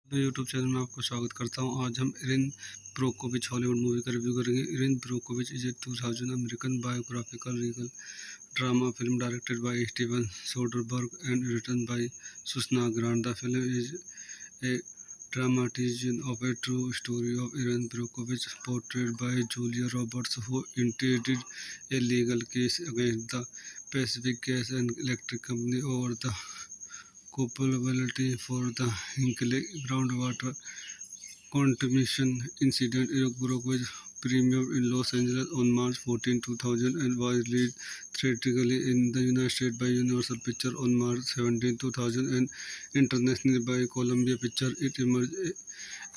मैं YouTube channel में आपको स्वागत करता हूं। आज हम इरिन ब्रोकोविच हॉलीवुड मूवी का रिव्यू करेंगे। Erin Brockovich is a 2000 American biographical legal drama film directed by Steven Soderbergh and written by Susannah Grant. The film is a dramatization of a true story of Erin Brockovich, portrayed by Julia Roberts, who initiated a legal case against the Pacific Gas and Electric Company over the culpability for the Hinkley groundwater contamination incident. Erin Brockovich premiered in Los Angeles on March 14, 2000 and was released theatrically in the United States by Universal Pictures on March 17, 2000 and internationally by Columbia Pictures. It emerged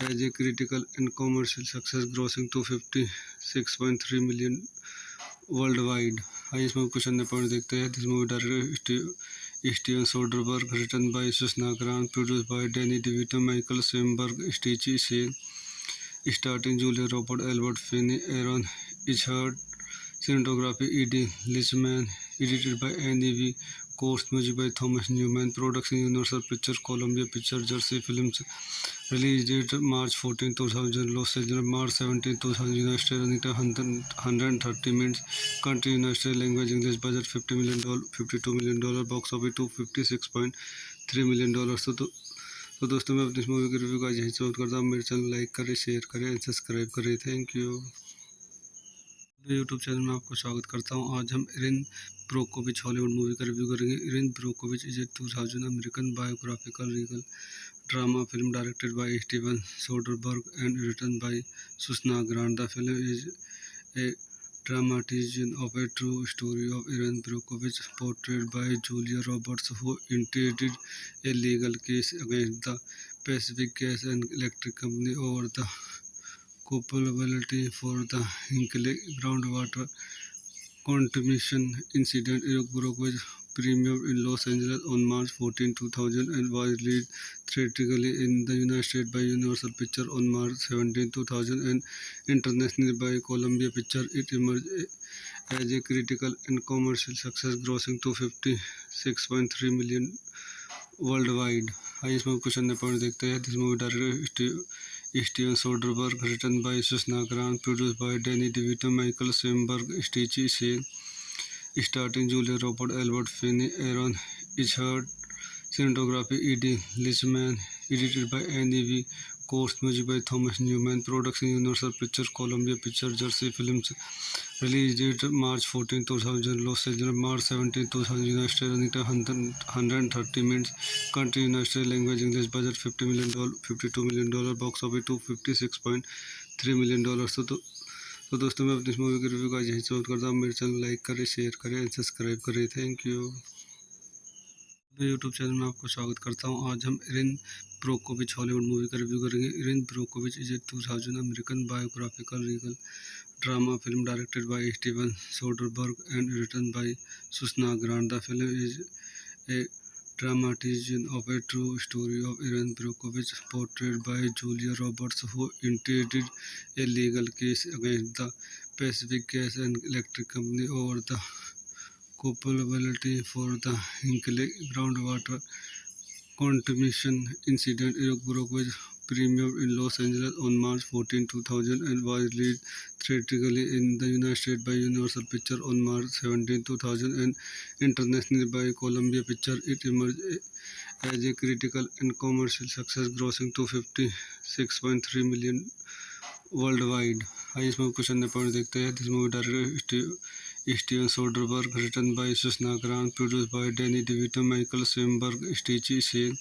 as a critical and commercial success, grossing $256.3 million worldwide. आइए इसमें कुछ अन्य point देखते हैं। This movie director Steven Soderbergh, written by Susannah Grant, produced by Danny DeVito, Michael Shamberg, Stacey Sher, starring Julia Roberts, Albert Finney, Aaron Eckhart, cinematography E.D. Lichman, edited by Annie V. Course, music by Thomas Newman, production Universal Pictures, Columbia Pictures, Jersey Films. Release date March 14, 2000, Los Angeles, March 17, 2000, United States. Running time 130 minutes. Country United States. Language English. Budget $50 million, $52 million. Box office $256.3 million. तो दोस्तों मैं अपनी इस movie के review का यही समाप्त करता हूँ। मेरे चैनल लाइक करें, शेयर करें एंड सब्सक्राइब करें। Thank you. मैं यूट्यूब चैनल में आपको स्वागत करता हूँ। आज हम इरिन ब्रोकोविच हॉलीवुड मूवी का रिव्यू करेंगे। Erin Brockovich is a 2000 American biographical legal drama film directed by Steven Soderbergh and written by Susannah Grant. The film is a dramatization of a true story of Erin Brockovich, portrayed by Julia Roberts, who initiated a legal case against the Pacific Gas and Electric Company over the culpability for the Hinkley groundwater contamination incident. Erin Brockovich premiered in Los Angeles on March 14, 2000 and was released theatrically in the United States by Universal Pictures on March 17, 2000 and internationally by Columbia Pictures. It emerged as a critical and commercial success, grossing $256.3 million worldwide. आइए इसमें कुछ अन्य point देखते हैं। This movie director Steven Soderbergh, written by Susannah Grant, produced by Danny DeVito, Michael Shamberg, Stacey Sher, starring Julia Roberts, Albert Finney, Aaron Eckhart, cinematography E.D. Lichman, edited by Annie V. Course, music by Thomas Newman, production Universal Pictures, Columbia Pictures, Jersey Films. Release date March 14, 2000, Los Angeles, March 17, 2000, United States. Running time 130 minutes. Country United States. Language English. Budget $50 million, $52 million. Box office $256.3 million. तो दोस्तों मैं अपनी इस movie के review का यही समाप्त करता हूँ। मेरे चैनल लाइक करें, शेयर करें एंड सब्सक्राइब करें। Thank you. मैं यूट्यूब चैनल में आपको स्वागत करता हूँ। आज हम इरिन ब्रोकोविच हॉलीवुड मूवी का रिव्यू करेंगे। Erin Brockovich is a 2000 American biographical legal drama film directed by Steven Soderbergh and written by Susannah Grant. The film is a dramatization of a true story of Erin Brockovich, portrayed by Julia Roberts, who initiated a legal case against the Pacific Gas and Electric Company over the culpability for the Hinkley groundwater contamination incident. Erin Brockovich premiered in Los Angeles on March 14, 2000, and was released theatrically in the United States by Universal Pictures on March 17, 2000, and internationally by Columbia Pictures. It emerged as a critical and commercial success, grossing $256.3 million worldwide. आइए इसमें question number point देखते हैं. This movie director Steven Soderbergh, written by Susannah Grant, produce by Danny DeVito, Michael Shamberg, Stacey Sher,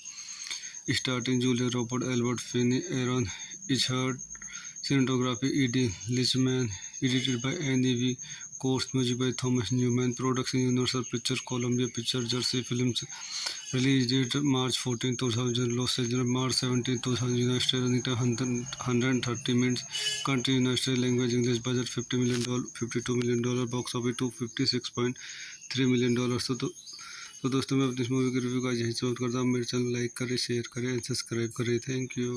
starring Julia Roberts, Albert Finney, Aaron Eckhart, cinematography E.D. Lichman, edited by Annie V. Course music by Thomas Newman, production Universal Pictures, Columbia Pictures, Jersey Films. Release date March 14, 2000, Los Angeles, March 17, 2000, United States. Running time 130 minutes. Country United States. Language English. Budget $50 million, $52 million. Box office $256.3 million. तो दोस्तों मैं अपनी इस movie की review का यही समाप्त करता हूँ. मेरे चैनल लाइक करें, शेयर करें, सब्सक्राइब करें. Thank you.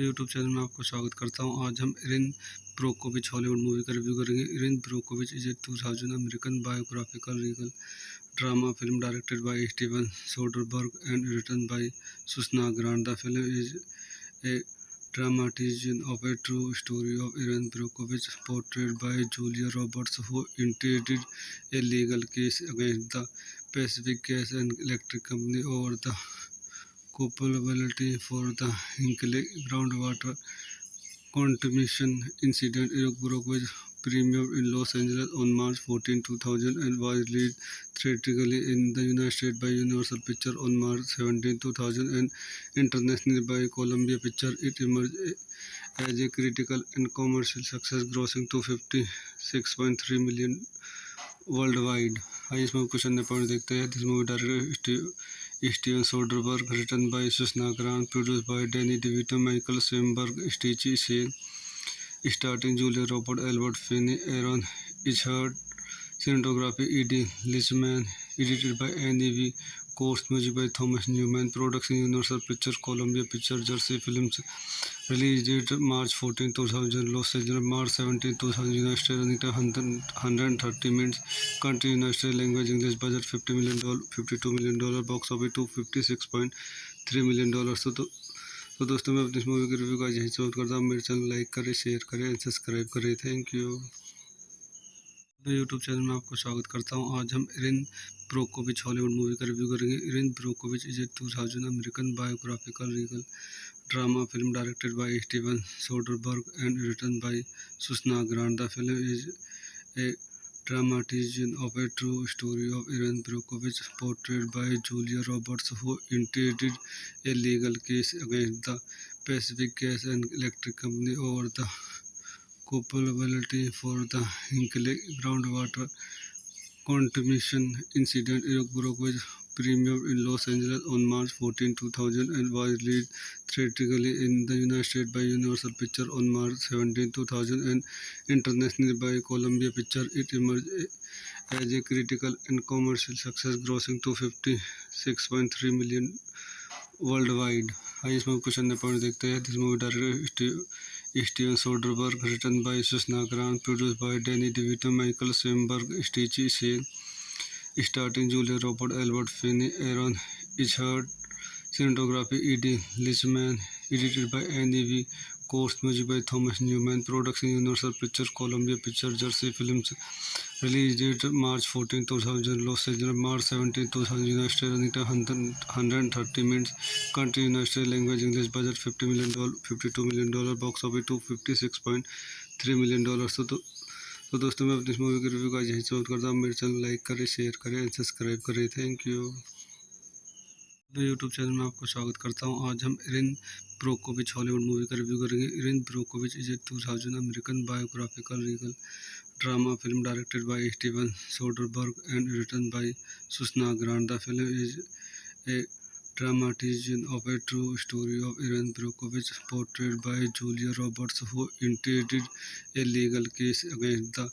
यूट्यूब चैनल में आपको स्वागत करता हूँ. आज हम एरिन ब्रोकोविच हॉलीवुड मूवी का रिव्यू करेंगे. Erin Brockovich is a 2000 American biographical Regal drama film directed by Steven Soderbergh and written by Susannah Grant. The film is a dramatization of a true story of Erin Brockovich, portrayed by Julia Roberts, who initiated a legal case against the Pacific Gas and Electric Company over the culpability for the Hinkley groundwater contamination incident. Erin Brockovich premiered in Los Angeles on March 14, 2000, and was released theatrically in the United States by Universal Pictures on March 17, 2000, and internationally by Columbia Pictures. It emerged as a critical and commercial success, grossing $256.3 million worldwide. आइए इसमें question number point देखते हैं. This movie director Steven Soderbergh, written by Susannah Grant, produce by Danny DeVito, Michael Shamberg, Stacey Sher, starring Julia Roberts, Albert Finney, Aaron Eckhart, cinematography E.D. Lichman, edited by Annie V. Course music by Thomas Newman, production Universal Pictures, Columbia Pictures, Jersey Films. Release date March 14, 2000, Los Angeles, March 17, 2000, United States. Running time 130 minutes. Country United States. Language English. Budget $50 million, $52 million. Box office $256.3 million. तो दोस्तों मैं अपनी इस movie की review का यही समाप्त करता हूँ. मेरे चैनल लाइक करें, शेयर करें, सब्सक्राइब करें. Thank you. यूट्यूब चैनल में आपको स्वागत करता हूँ. आज हम एरिन ब्रोकोविच हॉलीवुड मूवी का रिव्यू करेंगे. Erin Brockovich is a 2000 American biographical Regal drama film directed by Steven Soderbergh and written by Susannah Grant. The film is a dramatization of a true story of Erin Brockovich, portrayed by Julia Roberts, who initiated a legal case against the Pacific Gas and Electric Company over the culpability for the Hinkley groundwater contamination incident. Erin Brockovich premiered in Los Angeles on March 14, 2000, and was released theatrically in the United States by Universal Pictures on March 17, 2000, and internationally by Columbia Pictures. It emerged as a critical and commercial success, grossing $256.3 million worldwide. आइए इसमें question number point देखते हैं. This movie director Steven Soderbergh, written by Susannah Grant, produce by Danny DeVito, Michael Shamberg, Stacey Sher, starring Julia Roberts, Albert Finney, Aaron Eckhart, cinematography E.D. Lichman, edited by Annie V. Course music by Thomas Newman, production Universal Pictures, Columbia Pictures, Jersey Films. Release date March 14, 2000, Los Angeles, March 17, 2000, United States. Running time 130 minutes. Country United States. Language English. Budget $50 million, $52 million. Box office $256.3 million. तो दोस्तों मैं अपनी इस movie की review का यही समाप्त करता हूँ. मेरे चैनल लाइक करें, शेयर करें, सब्सक्राइब करें. Thank you. यूट्यूब चैनल में आपको स्वागत करता हूँ. आज हम एरिन ब्रोकोविच हॉलीवुड मूवी का रिव्यू करेंगे. Erin Brockovich is a 2000 American biographical Regal drama film directed by Steven Soderbergh and written by Susannah Grant. The film is a dramatization of a true story of Erin Brockovich, portrayed by Julia Roberts, who initiated a legal case against the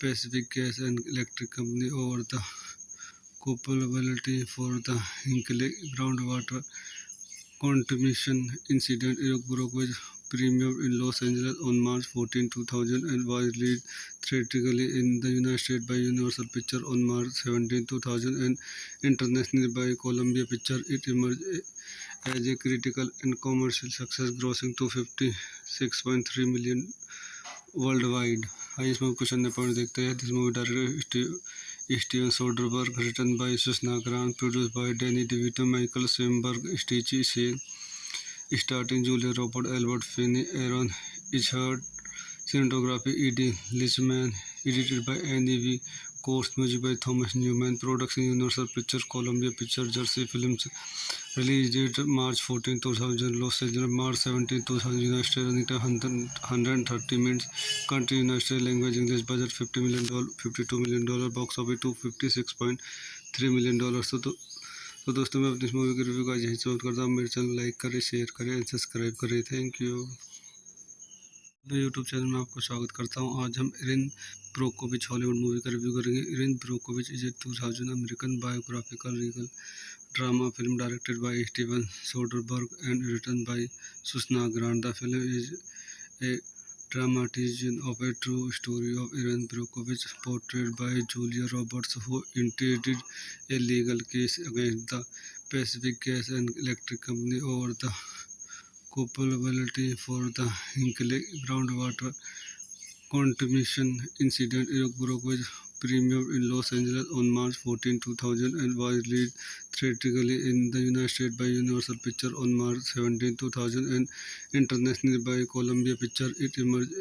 Pacific Gas and Electric Company over the culpability for the Hinkley groundwater contamination incident. Iraq Brockovich premiered in Los Angeles on March 14, 2000 and was released theatrically in the United States by Universal Pictures on March 17, 2000 and internationally by Columbia Pictures. It emerged as a critical and commercial success, grossing $256.3 million worldwide. आइए इसमें question point देखते हैं. This movie director Steven Soderbergh, written by Susannah Grant, produce by Danny DeVito, Michael Shamberg, Stacey Sher, starring Julia Robert, Albert Finney, Aaron Eckhart, cinematography E.D. Lichman, edited by Annie V. Course music by Thomas Newman, production Universal Pictures, Columbia Pictures, Jersey Films. Release date March 14, 2000, Los Angeles, March 17, 2000, United States. Running time 130 minutes. Country United States. Language English. Budget $50 million, $52 million. Box office $256.3 million. तो दोस्तों मैं अपनी इस movie की review का यही समाप्त करता हूँ. मेरे चैनल लाइक करें, शेयर करें एंड सब्सक्राइब करें. Thank you. यूट्यूब चैनल में आपको स्वागत करता हूं. आज हम इरिन ब्रोकोविच हॉलीवुड मूवी का रिव्यू करेंगे. Erin Brockovich is a 2000 American biographical Regal drama film directed by Steven Soderbergh and written by Susannah Grant. The film is a dramatization of a true story of Erin Brockovich, portrayed by Julia Roberts, who initiated a legal case against the Pacific Gas and Electric Company over the culpability for the Hinkley groundwater contamination incident. Iraq Brockovich premiered in Los Angeles on March 14, 2000 and was released theatrically in the United States by Universal Pictures on March 17, 2000 and internationally by Columbia Pictures. It emerged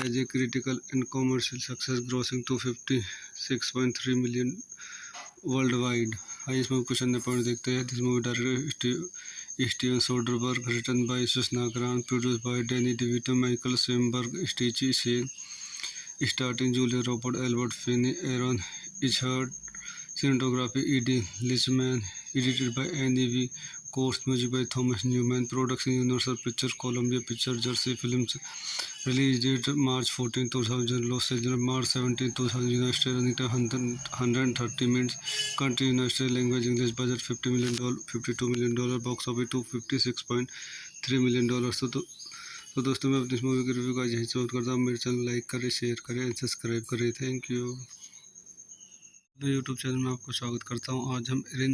as a critical and commercial success, grossing $256.3 million worldwide. आइए इसमें question point देखते हैं. This movie director Steven Soderbergh, written by Susannah Grant, produce by Danny DeVito, Michael Shamberg, Stacey Sher, starring Julia Robert, Albert Finney, Aaron Eckhart, cinematography E.D. Lichman, edited by Annie V. Course music by Thomas Newman, production Universal Pictures, Columbia Pictures, Jersey Films. Release date March 14, 2000, Los Angeles, March 17, 2000, United States. Running time 130 minutes. Country United States. Language English. Budget $50 million, $52 million. Box office $256.3 million. तो दोस्तों मैं अपनी इस movie की review का यही समाप्त करता हूँ. मेरे चैनल लाइक करें, शेयर करें एंड सब्सक्राइब करें. Thank you. यूट्यूब चैनल में आपको स्वागत करता हूं. आज हम इरिन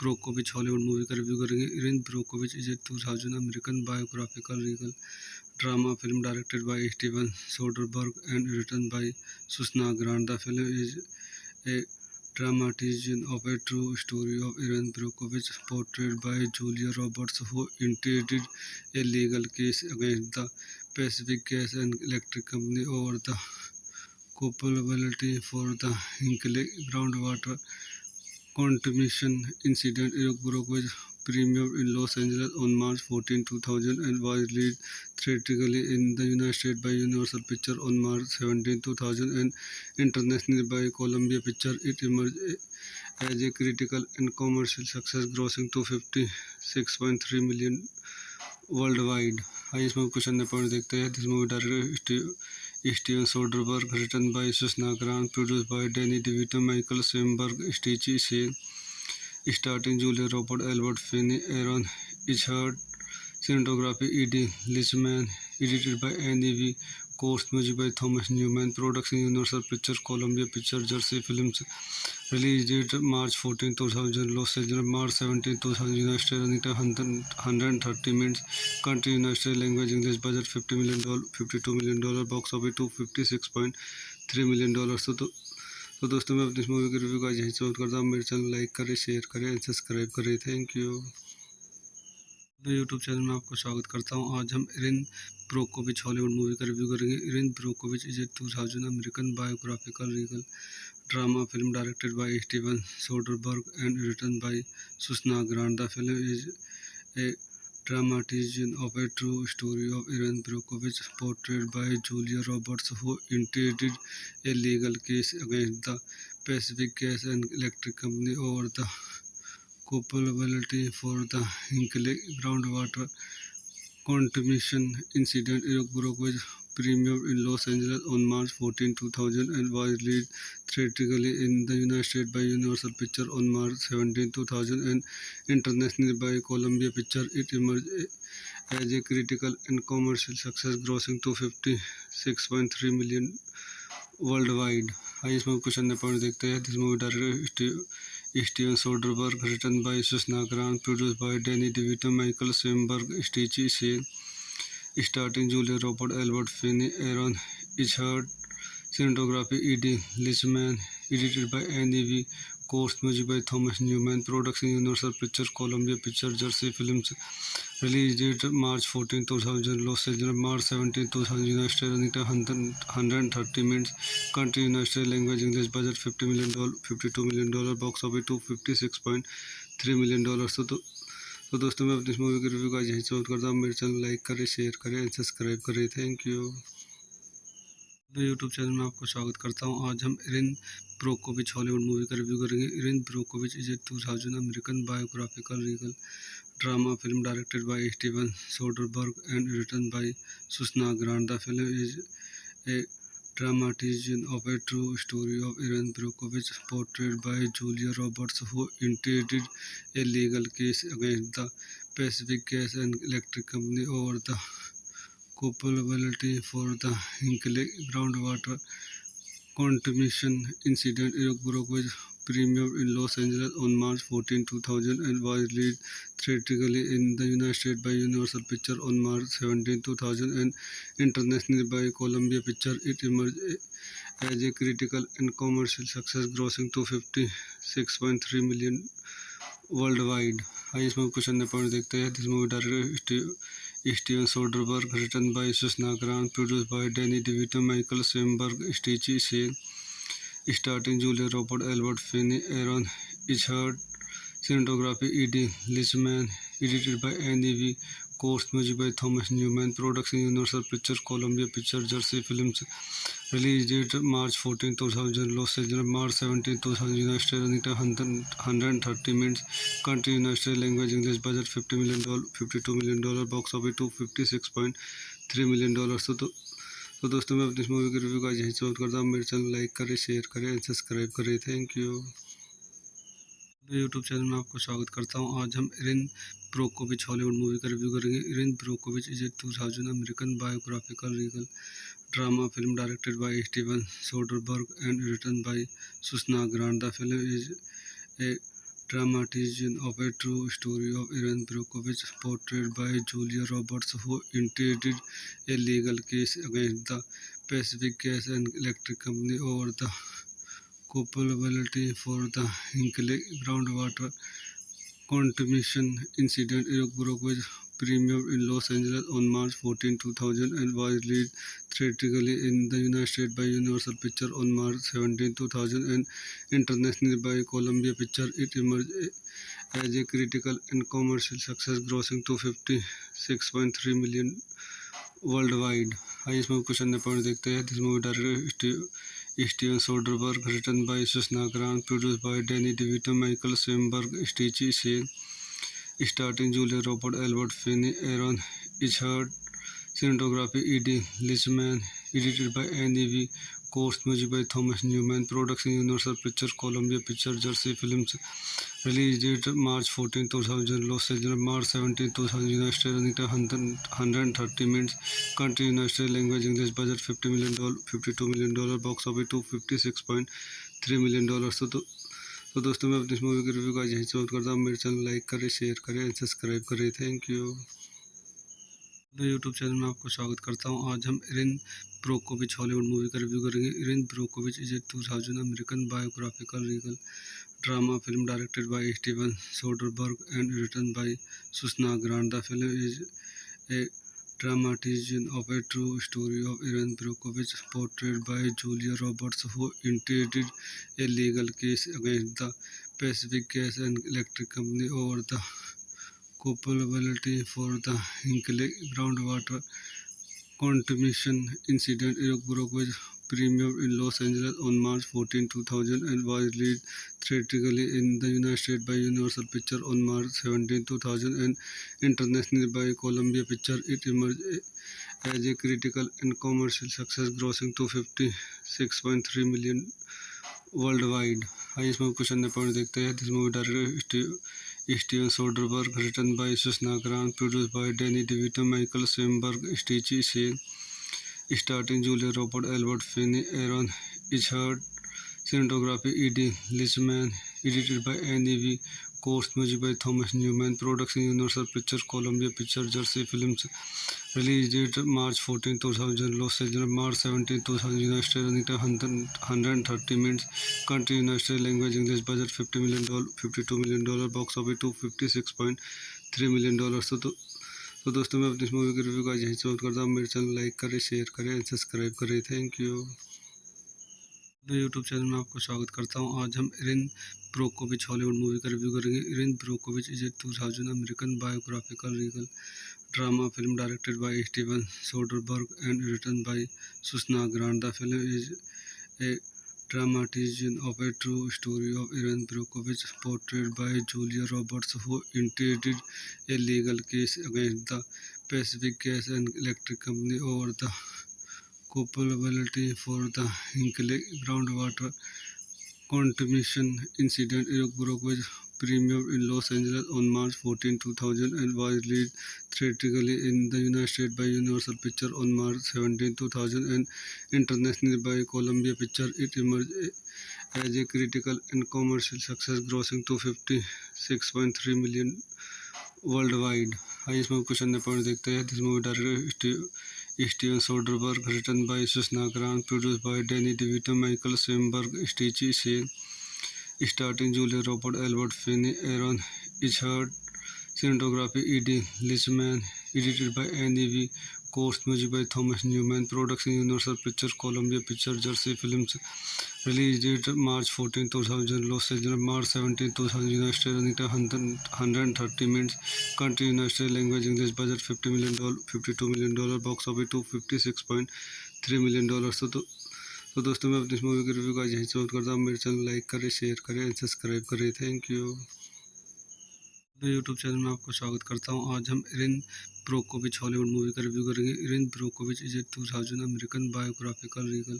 ब्रोकोविच हॉलीवुड मूवी का रिव्यू करेंगे. Erin Brockovich is a 2000 American biographical Regal drama film directed by Steven Soderbergh and written by Susannah Grant. The film is a dramatization of a true story of Erin Brockovich, portrayed by Julia Roberts, who initiated a legal case against the Pacific Gas and Electric Company over the culpability for the Hinkley groundwater contamination incident. Iraq Brockovich premiered in Los Angeles on March 14, 2000 and was released theatrically in the United States by Universal Pictures on March 17, 2000 and internationally by Columbia Pictures. It emerged as a critical and commercial success, grossing $256.3 million worldwide. आइए इसमें question point देखते हैं. This movie director Steven Soderbergh, written by Susannah Grant, produce by Danny DeVito, Michael Shamberg, Stacey Sher, starring Julia Robert, Albert Finney, Aaron Eckhart, cinematography E.D. Lichman, edited by Annie V. Course music by Thomas Newman, production Universal Pictures, Columbia Pictures, Jersey Films. Release date March 14, 2000, Los Angeles, March 17, 2000, United States. Running time 130 minutes. Country United States. Language English. Budget $50 million, $52 million. Box office $256.3 million. तो दोस्तों मैं अपनी इस movie की review का यही समाप्त करता हूँ. मेरे चैनल लाइक करें, शेयर करें एंड सब्सक्राइब करें. Thank you. यूट्यूब चैनल में आपको स्वागत करता हूं. आज हम इरिन ब्रोकोविच हॉलीवुड मूवी का रिव्यू करेंगे. Erin Brockovich is a 2000 American biographical Regal drama film directed by Steven Soderbergh and written by Susannah Grant. The film is a dramatization of a true story of Erin Brockovich, portrayed by Julia Roberts, who initiated a legal case against the Pacific Gas and Electric Company over the culpability for the Hinkley groundwater contamination incident. Iraq Brockovich premiered in Los Angeles on March 14, 2000, and was released theatrically in the United States by Universal Pictures on March 17, 2000, and internationally by Columbia Pictures. It emerged as a critical and commercial success, grossing $256.3 million worldwide. आइए इसमें question ने point देखते हैं. This movie director Steven Soderbergh, written by Susannah Grant, produce by Danny DeVito, Michael Shamberg, Stacey Sher, starting Julia Robert, Albert Finney, Aaron Eckhart, cinematography E.D. Lichman, edited by Annie V. Course music by Thomas Newman, production Universal Pictures, Columbia Pictures, Jersey Films, release date March 14, 2000, Los Angeles, March 17, 2000, United States, running time 130 minutes, country United States, language English, budget $50 million, $52 million, box office $256.3 million. तो दोस्तों मैं अपनी इस movie की review का यही समाप्त करता हूँ. मेरे चैनल लाइक करें, शेयर करें एंड सब्सक्राइब करें. Thank you. मैं यूट्यूब चैनल में आपको स्वागत करता हूं. आज हम इरिन ब्रोकोविच हॉलीवुड मूवी का रिव्यू करेंगे. Erin Brockovich is a 2000 American biographical Regal drama film directed by Steven Soderbergh and written by Susannah Grant. The film is a dramatization of a true story of Erin Brockovich, portrayed by Julia Roberts, who initiated a legal case against the Pacific Gas and Electric Company over the culpability for the Hinkley groundwater contamination incident. Brockovich premiered in Los Angeles on March 14, 2000, and was released theatrically in the United States by Universal Pictures on March 17, 2000, and internationally by Columbia Pictures. It emerged as a critical and commercial success, grossing $256.3 million worldwide. आइए इसमें question ने point देखते हैं. This movie director Steven Soderbergh, written by Susannah Grant, produce by Danny DeVito, Michael Shamberg, Stacey Sher, starting Julia Robert, Albert Finney, Aaron Eckhart, cinematography E.D. Lichman, edited by Annie V. Course music by Thomas Newman, production Universal Pictures, Columbia Pictures, Jersey Films, release date March 14, 2000, Los Angeles, March 17, 2000, United States, running time 130 minutes, country United States, language English, budget $50 million, $52 million, box office $256.3 million. तो दोस्तों मैं अपनी इस movie की review का यही समाप्त करता हूँ. मेरे चैनल लाइक करें, शेयर करें एंड सब्सक्राइब करें. Thank you. मैं यूट्यूब चैनल में आपको स्वागत करता हूं. आज हम इरिन ब्रोकोविच हॉलीवुड मूवी का रिव्यू करेंगे. Erin Brockovich is a 2000 American biographical Regal drama film directed by Steven Soderbergh and written by Susannah Grant. The film is a dramatization of a true story of Erin Brockovich, portrayed by Julia Roberts, who initiated a legal case against the Pacific Gas and Electric Company over the culpability for the Hinkley groundwater contamination incident. Brockovich premiered in Los Angeles on March 14, 2000, and was released theatrically in the United States by Universal Pictures on March 17, 2000, and internationally by Columbia Pictures. It emerged as a critical and commercial success, grossing $256.3 million worldwide. आइए इसमें question ने point देखते हैं. This movie director Steven Soderbergh, written by Susannah Grant, produce by Danny DeVito, Michael Shamberg, Stacey Sher, starting Julia Robert, Albert Finney, Aaron Eckhart, cinematography E.D. Lichman, edited by Annie V. Course music by Thomas Newman, production Universal Pictures, Columbia Pictures, Jersey Films, release date March 14, 2000, Los Angeles, March 17, 2000, United States, running time 130 minutes, country United States, language English, budget $50 million, $52 million, box office $256.3 million. तो दोस्तों मैं अपनी इस movie की review का यही समाप्त करता हूँ. मेरे चैनल लाइक करें, शेयर करें एंड सब्सक्राइब करें. Thank you. मैं यूट्यूब चैनल में आपको स्वागत करता हूं. आज हम इरिन ब्रोकोविच हॉलीवुड मूवी का रिव्यू करेंगे. Erin Brockovich is a 2000 American biographical Regal drama film directed by Steven Soderbergh and written by Susannah Grant. The film is a dramatization of a true story of Erin Brockovich, portrayed by Julia Roberts, who initiated a legal case against the Pacific Gas and Electric Company over the culpability for the Hinkley groundwater contamination incident. Brockovich premiered in Los Angeles on March 14, 2000, and was released theatrically in the United States by Universal Pictures on March 17, 2000, and internationally by Columbia Pictures. It emerged as a critical and commercial success, grossing 256.3 million worldwide. आइए इसमें question number point देखते हैं. This movie director Steven Soderbergh, written by Susannah Grant, produce by Danny DeVito, Michael Shamberg, Stacey Sher, starting Julia Robert, Albert Finney, Aaron Eckhart, cinematography E.D. Lichman, edited by N.E.V. Course, music by Thomas Newman, production Universal Pictures, Columbia Pictures, Jersey Films, release date March 14, 2000, Los Angeles, March 17, 2000, United States, 130 minutes, country United States, language English, budget $50 million, $52 million, box office $256.3 million. तो दोस्तों मैं अपनी इस movie की review का यही समाप्त करता हूँ. मेरे चैनल लाइक करें, शेयर करें, सब्सक्राइब करें. Thank you. मैं यूट्यूब चैनल में आपको स्वागत करता हूं. आज हम इरिन ब्रोकोविच हॉलीवुड मूवी का रिव्यू करेंगे. Erin Brockovich is a 2000 American biographical Regal drama film directed by Steven Soderbergh and written by Susannah Grant. The film is a dramatization of a true story of Erin Brockovich, portrayed by Julia Roberts, who initiated a legal case against the Pacific Gas and Electric Company over the culpability for the Hinkley groundwater contamination incident. Eric Brockovich premiered in Los Angeles on March 14, 2000 and was released theatrically in the United States by Universal Pictures on March 17, 2000 and internationally by Columbia Pictures. It emerged as a critical and commercial success, grossing 256.3 million worldwide. आइए इसमें question number point देखते हैं. This movie director Steven Soderbergh, written by Susannah Grant, produce by Danny DeVito, Michael Shamberg, Stacey Sher, starting Julia Robert, Albert Finney, Aaron Eckhart, cinematography E.D. Lichman, edited by N.E.V. Course, music by Thomas Newman, production Universal Pictures, Columbia Pictures, Jersey Films, release date March 14, 2000, Los Angeles, March 17, 2000, United States, 130 minutes, country United States, language English, budget $50 million, $52 million, box office $256.3 million. तो दोस्तों मैं अपनी इस movie की review का यही समाप्त करता हूँ. मेरे चैनल लाइक करें, शेयर करें, सब्सक्राइब करें. Thank you. मैं यूट्यूब चैनल में आपको स्वागत करता हूं. आज हम इरिन ब्रोकोविच हॉलीवुड मूवी का रिव्यू करेंगे. Erin Brockovich is a 2000 American biographical Regal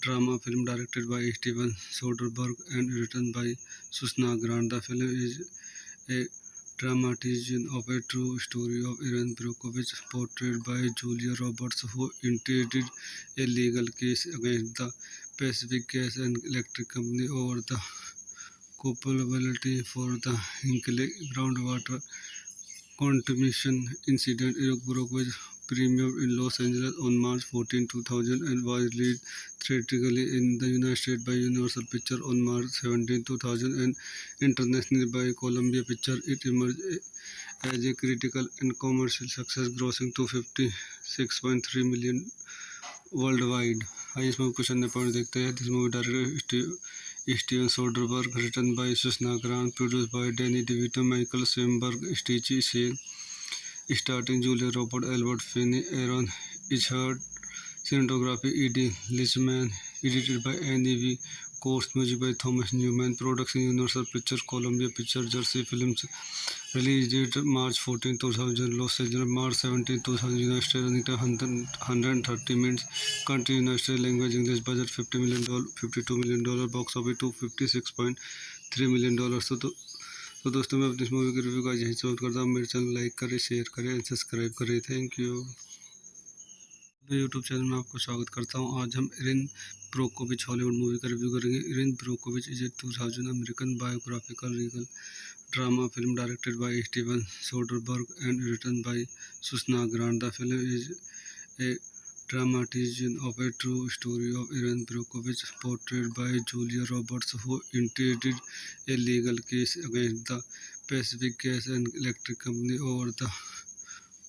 drama film directed by Steven Soderbergh and written by Susannah Grant. The film is a dramatization of a true story of Erin Brockovich, portrayed by Julia Roberts, who initiated a legal case against the Pacific Gas and Electric Company over the culpability for the Hinkley groundwater contamination incident. Eric Brockovich premiered in Los Angeles on March 14, 2000 and was released theatrically in the United States by Universal Pictures on March 17, 2000 and internationally by Columbia Pictures. It emerged as a critical and commercial success, grossing 256.3 million worldwide. आइए इसमें question number point देखते हैं. This movie director Steven Soderbergh, written by Susannah Grant, produce by Danny DeVito, Michael Shamberg, Stacey Sher, starting Julia Robert, Albert Finney, Aaron Eckhart, cinematography E.D. Lichman, edited by N.E.V. Course, music by Thomas Newman, production Universal Pictures, Columbia Pictures, Jersey Films, release date March 14, 2000, Los Angeles, March 17, 2000, United States, 130 minutes, country United States, language English, budget $50 million, $52 million, box office $256.3 million. तो दोस्तों मैं अपनी इस movie की review का यही समाप्त करता हूँ. मेरे चैनल लाइक करें, शेयर करें, सब्सक्राइब करें. Thank you. मैं यूट्यूब चैनल में आपको स्वागत करता हूं. आज हम इरिन ब्रोकोविच हॉलीवुड मूवी का रिव्यू करेंगे. Erin Brockovich is a 2000 American biographical Regal drama film directed by Steven Soderbergh and written by Susannah Grant. The film is a dramatization of a true story of Erin Brockovich, portrayed by Julia Roberts, who initiated a legal case against the Pacific Gas and Electric Company over the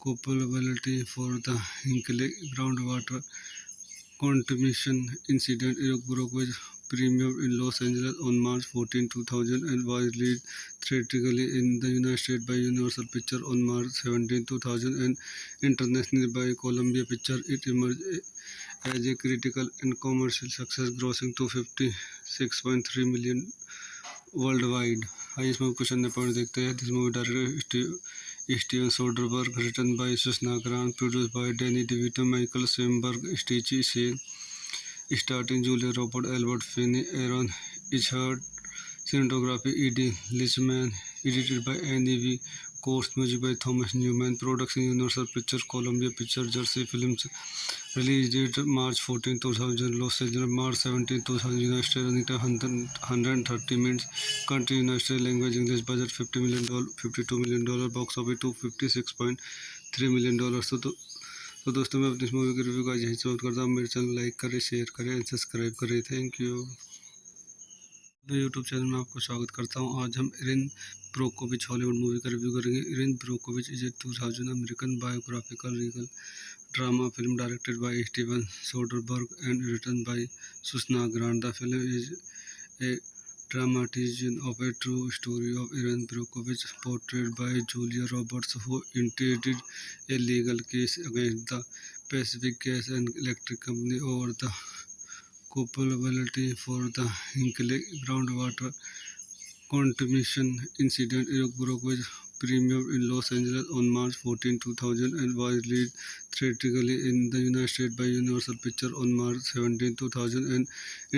culpability for the Hinkley groundwater contamination incident. Eric Brockovich premiered in Los Angeles on March 14, 2000 and was released theatrically in the United States by Universal Pictures on March 17, 2000 and internationally by Columbia Pictures. It emerged as a critical and commercial success, grossing 256.3 million worldwide. आइए इसमें question number point देखते हैं. This movie director Steven Soderbergh, written by Susana Grant, produced by Danny DeVito, Michael Sandberg, Stacey Shane, starring Julia Roberts, Albert Finney, Aaron Eckhart, cinematography E.D. Lichman, edited by Annie V. Course music by Thomas Newman, production Universal Pictures, Columbia Pictures, Jersey Films, release date March 14, 2000, Los Angeles, March 17, 2000, United States, running time 130 minutes, country United States, language English, budget $50 million, $52 million, box office $256.3 million. तो दोस्तों मैं अपनी इस movie की review का यहीं समाप्त करता हूँ। मेरे चैनल लाइक करें, शेयर करें एंड सब्सक्राइब करें। Thank you. मैं यूट्यूब चैनल में आपको स्वागत करता हूँ। आज हम इरिन ब्रोकोविच हॉलीवुड मूवी का रिव्यू करेंगे। Erin Brockovich is a 2000 American biographical legal drama film directed by Steven Soderbergh and written by Susannah Grant. The film is a dramatization of a true story of Erin Brockovich, portrayed by Julia Roberts, who initiated a legal case against the Pacific Gas and Electric Company over the culpability for the Hinkley groundwater contamination incident. Erin Brockovich premiered in Los Angeles on March 14, 2000, and was released theatrically in the United States by Universal Pictures on March 17, 2000, and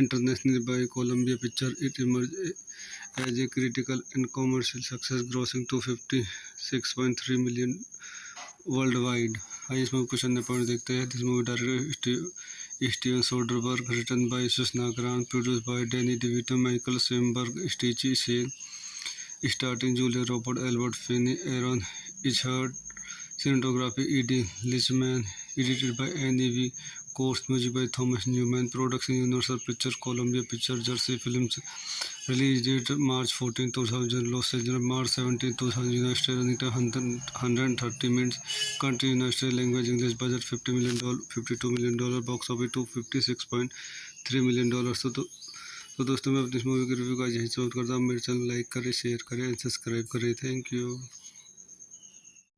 internationally by Columbia Pictures. It emerged as a critical and commercial success, grossing $256.3 million worldwide. आइए इसमें question ने point देखते हैं। This movie director Steven Soderbergh, written by Susannah Grant, produced by Danny DeVito, Michael Shamberg, Stacey Sher, starring Julia Roberts, Albert Finney, Aaron Eckhart, cinematography E.D. Lichman, edited by Annie V. Course music by Thomas Newman, production Universal Pictures, Columbia Pictures, Jersey Films, release date March 14, 2000, Los Angeles, March 17, 2000, United States, running time 130 minutes, country United States, language English, budget $50 million, $52 million, box office $256.3 million. तो दोस्तों मैं अपनी इस movie की review का यहीं समाप्त करता हूँ। मेरे चैनल लाइक करें, शेयर करें एंड सब्सक्राइब करें। Thank you.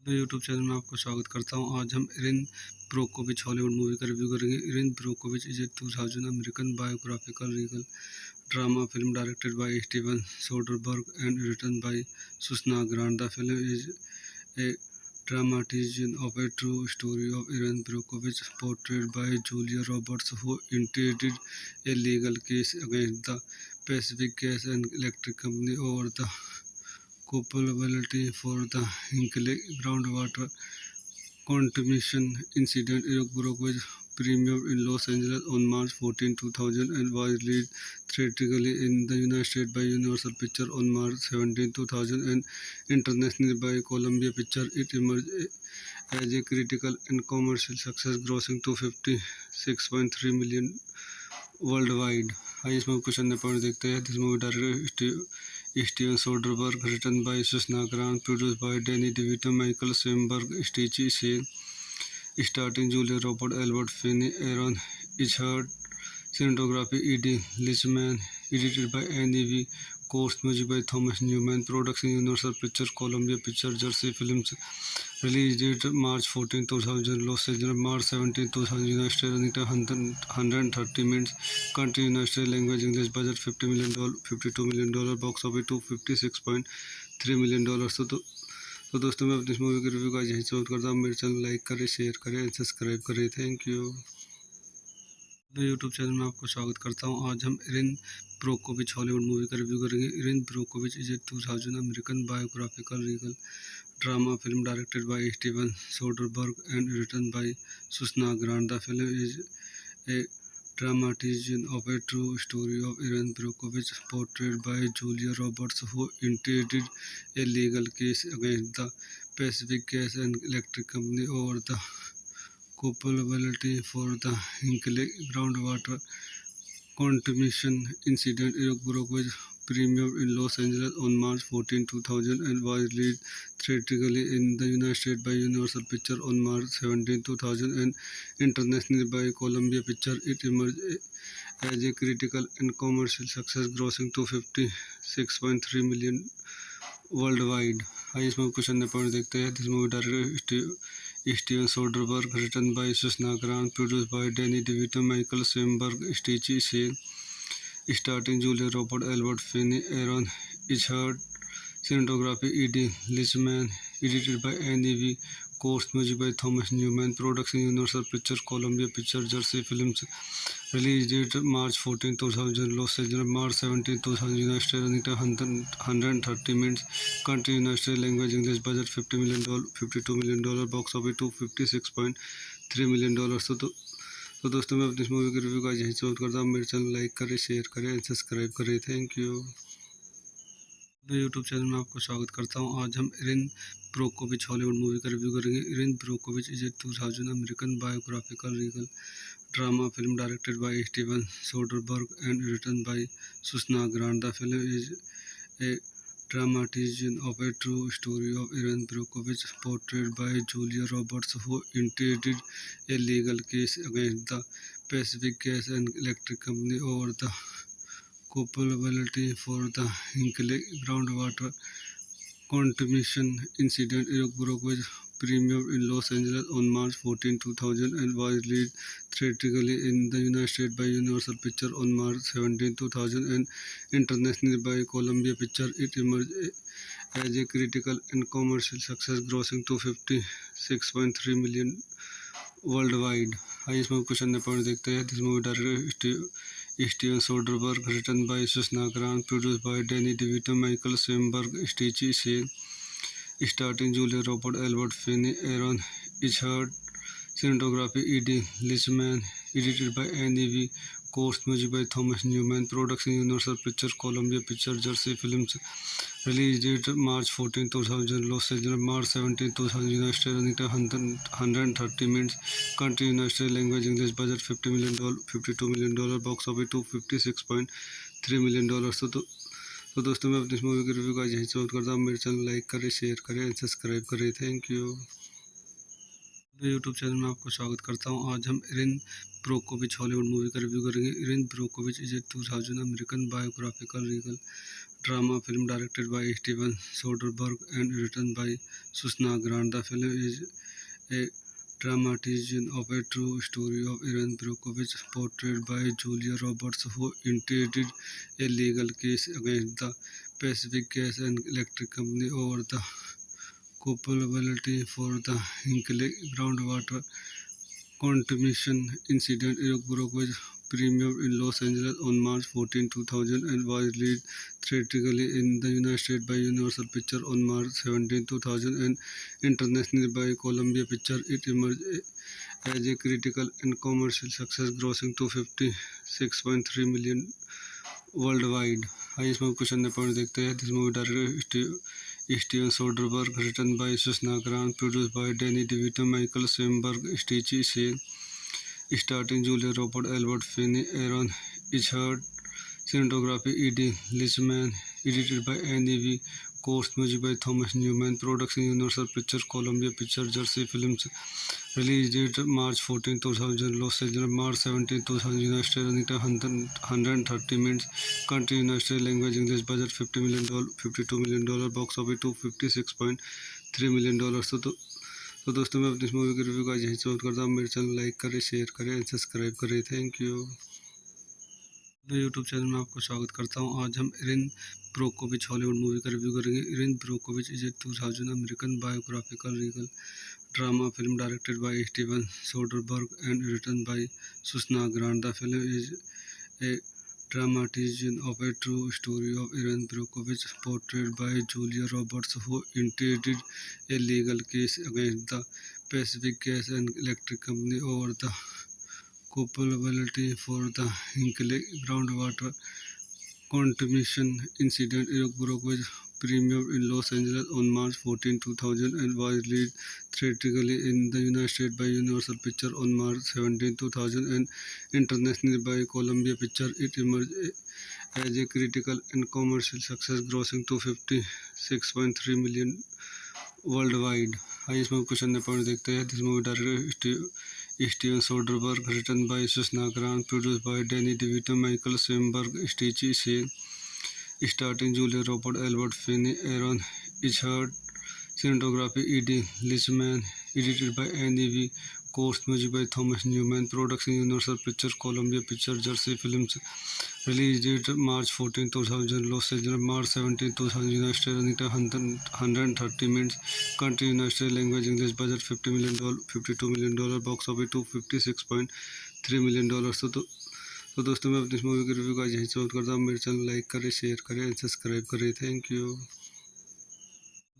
मैं यूट्यूब चैनल में आपको स्वागत करता हूँ। आज हम इरिन ब्रोकोविच हॉलीवुड मूवी का रिव्यू करेंगे। Erin Brockovich is a 2000 American biographical legal drama film directed by Steven Soderbergh and written by Susannah Grant. The film is a dramatization of a true story of Erin Brockovich, portrayed by Julia Roberts, who initiated a legal case against the Pacific Gas and Electric Company over the culpability for the Hinkley groundwater contamination incident. Erin Brockovich premiered in Los Angeles on March 14, 2000, and was released theatrically in the United States by Universal Pictures on March 17, 2000, and internationally by Columbia Pictures. It emerged as a critical and commercial success, grossing $256.3 million worldwide. आइए इसमें question ने point देखते हैं। This movie director Steven Soderbergh, written by Susannah Grant, produced by Danny DeVito, Michael Shamberg, Stacey Sher, starring Julia Roberts, Albert Finney, Aaron Eckhart, cinematography E.D. Lichman, edited by Annie V. Course music by Thomas Newman, production Universal Pictures, Columbia Pictures, Jersey Films, release date March 14, 2000, Los Angeles, March 17, 2000, United States, running time 130 minutes, country United States, language English, budget $50 million, $52 million, box office $256.3 million. तो दोस्तों मैं अपनी इस movie की review का यहीं समाप्त करता हूँ। मेरे चैनल लाइक करें, शेयर करें एंड सब्सक्राइब करें। Thank you. मैं यूट्यूब चैनल में आपको स्वागत करता हूँ। आज हम इरिन ब्रोकोविच हॉलीवुड मूवी का रिव्यू करेंगे। Erin Brockovich is a 2000 American biographical legal drama film directed by Steven Soderbergh and written by Susannah Grant. The film is a dramatization of a true story of Erin Brockovich, portrayed by Julia Roberts, who initiated a legal case against the Pacific Gas and Electric Company over the culpability for the Hinkley groundwater contamination incident. Erin Brockovich premiered in Los Angeles on March 14, 2000, and was released theatrically in the United States by Universal Pictures on March 17, 2000, and internationally by Columbia Pictures. It emerged as a critical and commercial success, grossing $256.3 million worldwide. आइए इसमें question ने point देखते हैं। This movie director Steven Soderbergh, written by Susannah Grant, produced by Danny DeVito, Michael Shamberg, Stacey Sher, starring Julia Roberts, Albert Finney, Aaron Eckhart, cinematography E.D. Lichman, edited by N.E.V. Course music by Thomas Newman. Production Universal Pictures, Columbia Pictures, Jersey Films. Release date March 14, 2000. Los Angeles March 17, 2000. United States. Running time 130 minutes. Country United States. Language English. Budget $50 million, $52 million. Box office $256.3 million. तो दोस्तों मैं अपनी इस movie के review का यही समाप्त करता हूँ। मेरे चैनल लाइक करें, शेयर करें एंड सब्सक्राइब करें। Thank you. मैं यूट्यूब चैनल में आपको स्वागत करता हूँ। आज हम इरिन ब्रोकोविच हॉलीवुड मूवी का रिव्यू करेंगे। Erin Brockovich is a 2000 American biographical Regal drama film directed by Steven Soderbergh and written by Susannah Grant. The film is a dramatization of a true story of Erin Brockovich, portrayed by Julia Roberts, who initiated a legal case against the Pacific Gas and Electric Company over the culpability for the Hinkley groundwater contamination incident. Erin Brockovich premiered in Los Angeles on March 14, 2000 and was released theatrically in the United States by Universal Pictures on March 17, 2000 and internationally by Columbia Pictures. It emerged as a critical and commercial success, grossing $256.3 million worldwide. आइए इस movie को चंद point देखते हैं। This movie director Steven Soderbergh, written by Susannah Grant, produce by Danny DeVito, Michael Shamberg, Stacey Sher, starting Julia Roberts, Albert Finney, Aaron Eckhart, cinematography E.D. Lichman, edited by N.E.V. Course music by Thomas Newman. Production Universal Pictures, Columbia Pictures, Jersey Films. Release date March 14, 2000. Los Angeles March 17, 2000. United States. Running time 130 minutes. Country United States. Language English. Budget $50 million, $52 million. Box office $256.3 million. तो दोस्तों मैं अपनी इस movie के review का यही समाप्त करता हूँ। मेरे चैनल लाइक करें, शेयर करें एंड सब्सक्राइब करें। Thank you. मैं यूट्यूब चैनल में आपको स्वागत करता हूँ। आज हम इरिन ब्रोकोविच हॉलीवुड मूवी का रिव्यू करेंगे। Erin Brockovich is a 2000 American biographical Regal drama film directed by Steven Soderbergh and written by Susannah Grant. The film is a dramatization of a true story of Erin Brockovich, portrayed by Julia Roberts, who initiated a legal case against the Pacific Gas and Electric Company over the culpability for the Hinkley groundwater contamination incident. Erin Brockovich premiered in Los Angeles on March 14, 2000 and was released theatrically in the United States by Universal Pictures on March 17, 2000 and internationally by Columbia Pictures. It emerged as a critical and commercial success, grossing $256.3 million worldwide. आइए इस movie को चंद point देखते हैं। This movie director Steven Soderbergh, written by Susannah Grant, produce by Danny DeVito, Michael Shamberg, Stacey Sher, starting Julia Roberts, Albert Finney, Aaron Eckhart, cinematography E.D. Lichman, edited by N.E.V. Course music by Thomas Newman. Production Universal Pictures, Columbia Pictures, Jersey Films. Release date March 14, 2000. Los Angeles March 17, 2000. United States. Running time 130 minutes. Country United States. Language English. Budget $50 million, $52 million. Box office $256.3 million. तो दोस्तों मैं अपनी इस movie के review का यही समाप्त करता हूँ। मेरे चैनल लाइक करें, शेयर करें एंड सब्सक्राइब करें। Thank you. मैं यूट्यूब चैनल में आपको स्वागत करता हूँ। आज हम इरिन ब्रोकोविच हॉलीवुड मूवी का रिव्यू करेंगे। Erin Brockovich is a 2000 American biographical Regal drama film directed by Steven Soderbergh and written by Susannah Grant. The film is a dramatization of a true story of Erin Brockovich, portrayed by Julia Roberts, who initiated a legal case against the Pacific Gas and Electric Company over the culpability for the Hinkley groundwater contamination incident. Erin Brockovich premiered in Los Angeles on March 14, 2000 and was released theatrically in the United States by Universal Pictures on March 17, 2000 and internationally by Columbia Pictures. It emerged as a critical and commercial success, grossing $256.3 million worldwide. आइए इस movie को चंद point देखते हैं। This movie director Steven Soderbergh, written by Susannah Grant, produce by Danny DeVito, Michael Shamberg, Stacey Sher, starting Julia Roberts, Albert Finney, Aaron Eckhart, cinematography E.D. Lichman, edited by N.E.V. Course music by Thomas Newman. Production Universal Pictures, Columbia Pictures, Jersey Films. Release date March 14, 2000. Los Angeles March 17, 2000. United States. Running time 130 minutes. Country United States. Language English. Budget $50 million, $52 million. Box office $256.3 million. तो दोस्तों मैं अपनी इस movie की review का यही समाप्त करता हूँ। मेरे चैनल लाइक करें, शेयर करें, सब्सक्राइब करें। Thank you.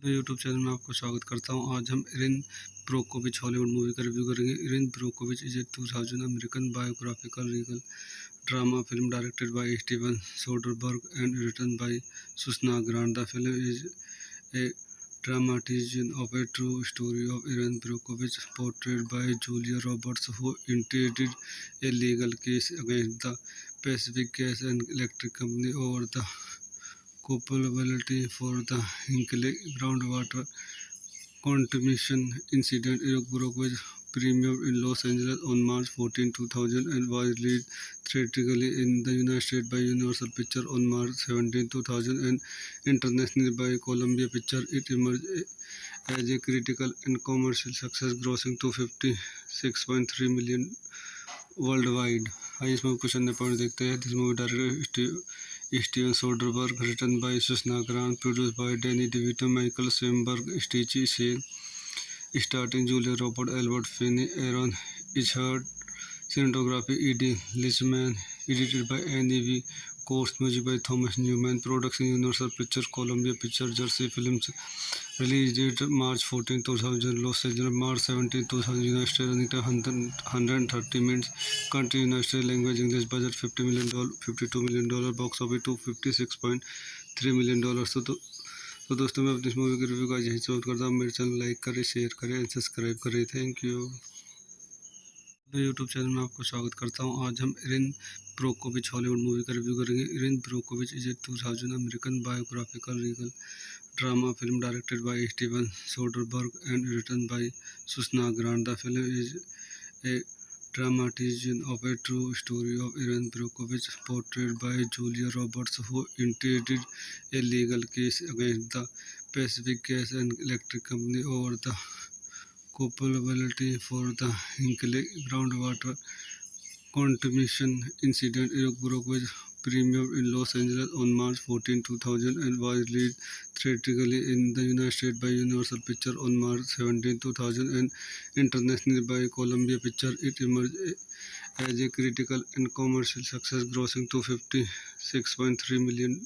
यूट्यूब चैनल में आपको स्वागत करता हूँ। आज हम इरिन ब्रोकोविच हॉलीवुड मूवी का रिव्यू करेंगे। Erin Brockovich is a 2000 American biographical Regal drama film directed by Steven Soderbergh and written by Susannah Grant. The film is a dramatization of a true story of Erin Brockovich, portrayed by Julia Roberts, who initiated a legal case against the Pacific Gas and Electric Company over the culpability for the Hinkley groundwater contamination incident. Erin Brockovich premiered in Los Angeles on March 14, 2000 and was released theatrically in the United States by Universal Pictures on March 17, 2000 and internationally by Columbia Pictures. It emerged as a critical and commercial success, grossing $256.3 million worldwide. आइए इसमें question point देखते हैं। This movie director Steven Soderbergh, written by Susannah Grant, produced by Danny DeVito, Michael Shamberg, Stacey Sher, starting Julia Roberts, Albert Finney, Aaron Eckhart, cinematography E.D. Lichman, edited by Annie V. Course music by Thomas Newman. Production Universal Pictures, Columbia Pictures, Jersey Films. Release date March 14, 2000. Los Angeles March 17, 2000. United States. Running time 130 minutes. Country United States. Language English. Budget $50 million, $52 million. Box office $256.3 million. तो दोस्तों मैं अपनी इस movie की review का यही समाप्त करता हूँ। मेरे चैनल लाइक करें, शेयर करें, सब्सक्राइब करें। Thank you. यूट्यूब चैनल में आपको स्वागत करता हूँ। आज हम इरिन ब्रोकोविच हॉलीवुड मूवी का रिव्यू करेंगे। Erin Brockovich is a 2000 American biographical Regal drama film directed by Steven Soderbergh and written by Susannah Grant. The film is a dramatization of a true story of Erin Brockovich, portrayed by Julia Roberts, who initiated a legal case against the Pacific Gas and Electric Company over the culpability for the Hinkley groundwater contamination incident. Erin Brockovich premiered in Los Angeles on March 14, 2000 and was released theatrically in the United States by Universal Pictures on March 17, 2000 and internationally by Columbia Pictures. It emerged as a critical and commercial success, grossing $256.3 million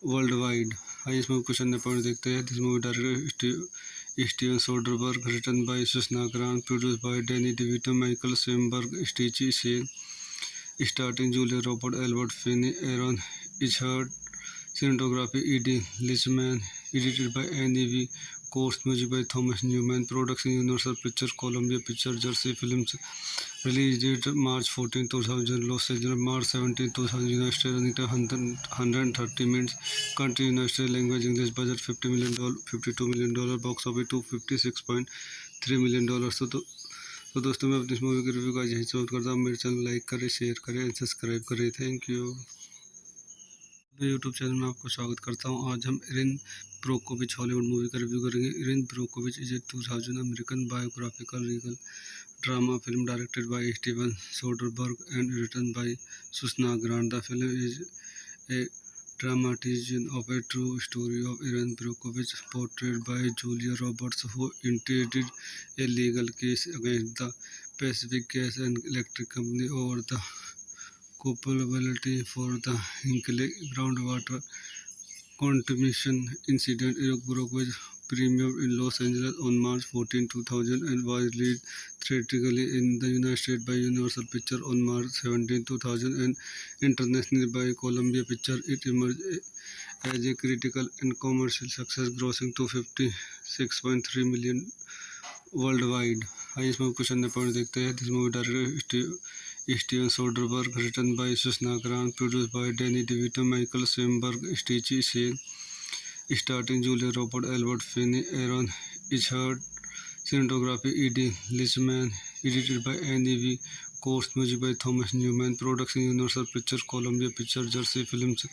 worldwide. आइए इसमें question point देखते हैं। This movie director Steven Soderbergh, written by Susannah Grant, produced by Danny DeVito, Michael Shamberg, Stacey Sher, starting Julia Roberts, Albert Finney, Aaron Eckhart, cinematography E.D. Lichman, edited by Annie V. Course music by Thomas Newman. Production Universal Pictures, Columbia Pictures, Jersey Films. Release date March 14, 2000. Los Angeles March 17, 2000. United States. Running time 130 minutes. Country United States. Language English. Budget $50 million, $52 million. Box office $256.3 million. तो दोस्तों मैं अपनी इस movie की review का यही समाप्त करता हूँ। मेरे चैनल लाइक करें, शेयर करें, सब्सक्राइब करें। Thank you. यूट्यूब चैनल में आपको स्वागत करता हूँ। आज हम इरिन ब्रोकोविच हॉलीवुड मूवी का रिव्यू करेंगे। Erin Brockovich is a 2000 American biographical Regal drama film directed by Steven Soderbergh and written by Susannah Grant. The film is a dramatization of a true story of Erin Brockovich, portrayed by Julia Roberts, who initiated a legal case against the Pacific Gas and Electric Company over the culpability for the Hinkley groundwater contamination incident. Erin Brockovich premiered in Los Angeles on March 14, 2000 and was released theatrically in the United States by Universal Pictures on March 17, 2000 and internationally by Columbia Pictures. It emerged as a critical and commercial success, grossing $256.3 million worldwide. आइए इसमें question point देखते हैं। This movie director Steven Soderbergh, written by Susannah Grant, produced by Danny DeVito, Michael Shamberg, Stacey Sher, starting Julia Roberts, Albert Finney, Aaron Eckhart, cinematography E.D. Lichman, edited by Annie V. Course music by Thomas Newman. Production Universal Pictures, Columbia Pictures, Jersey Films.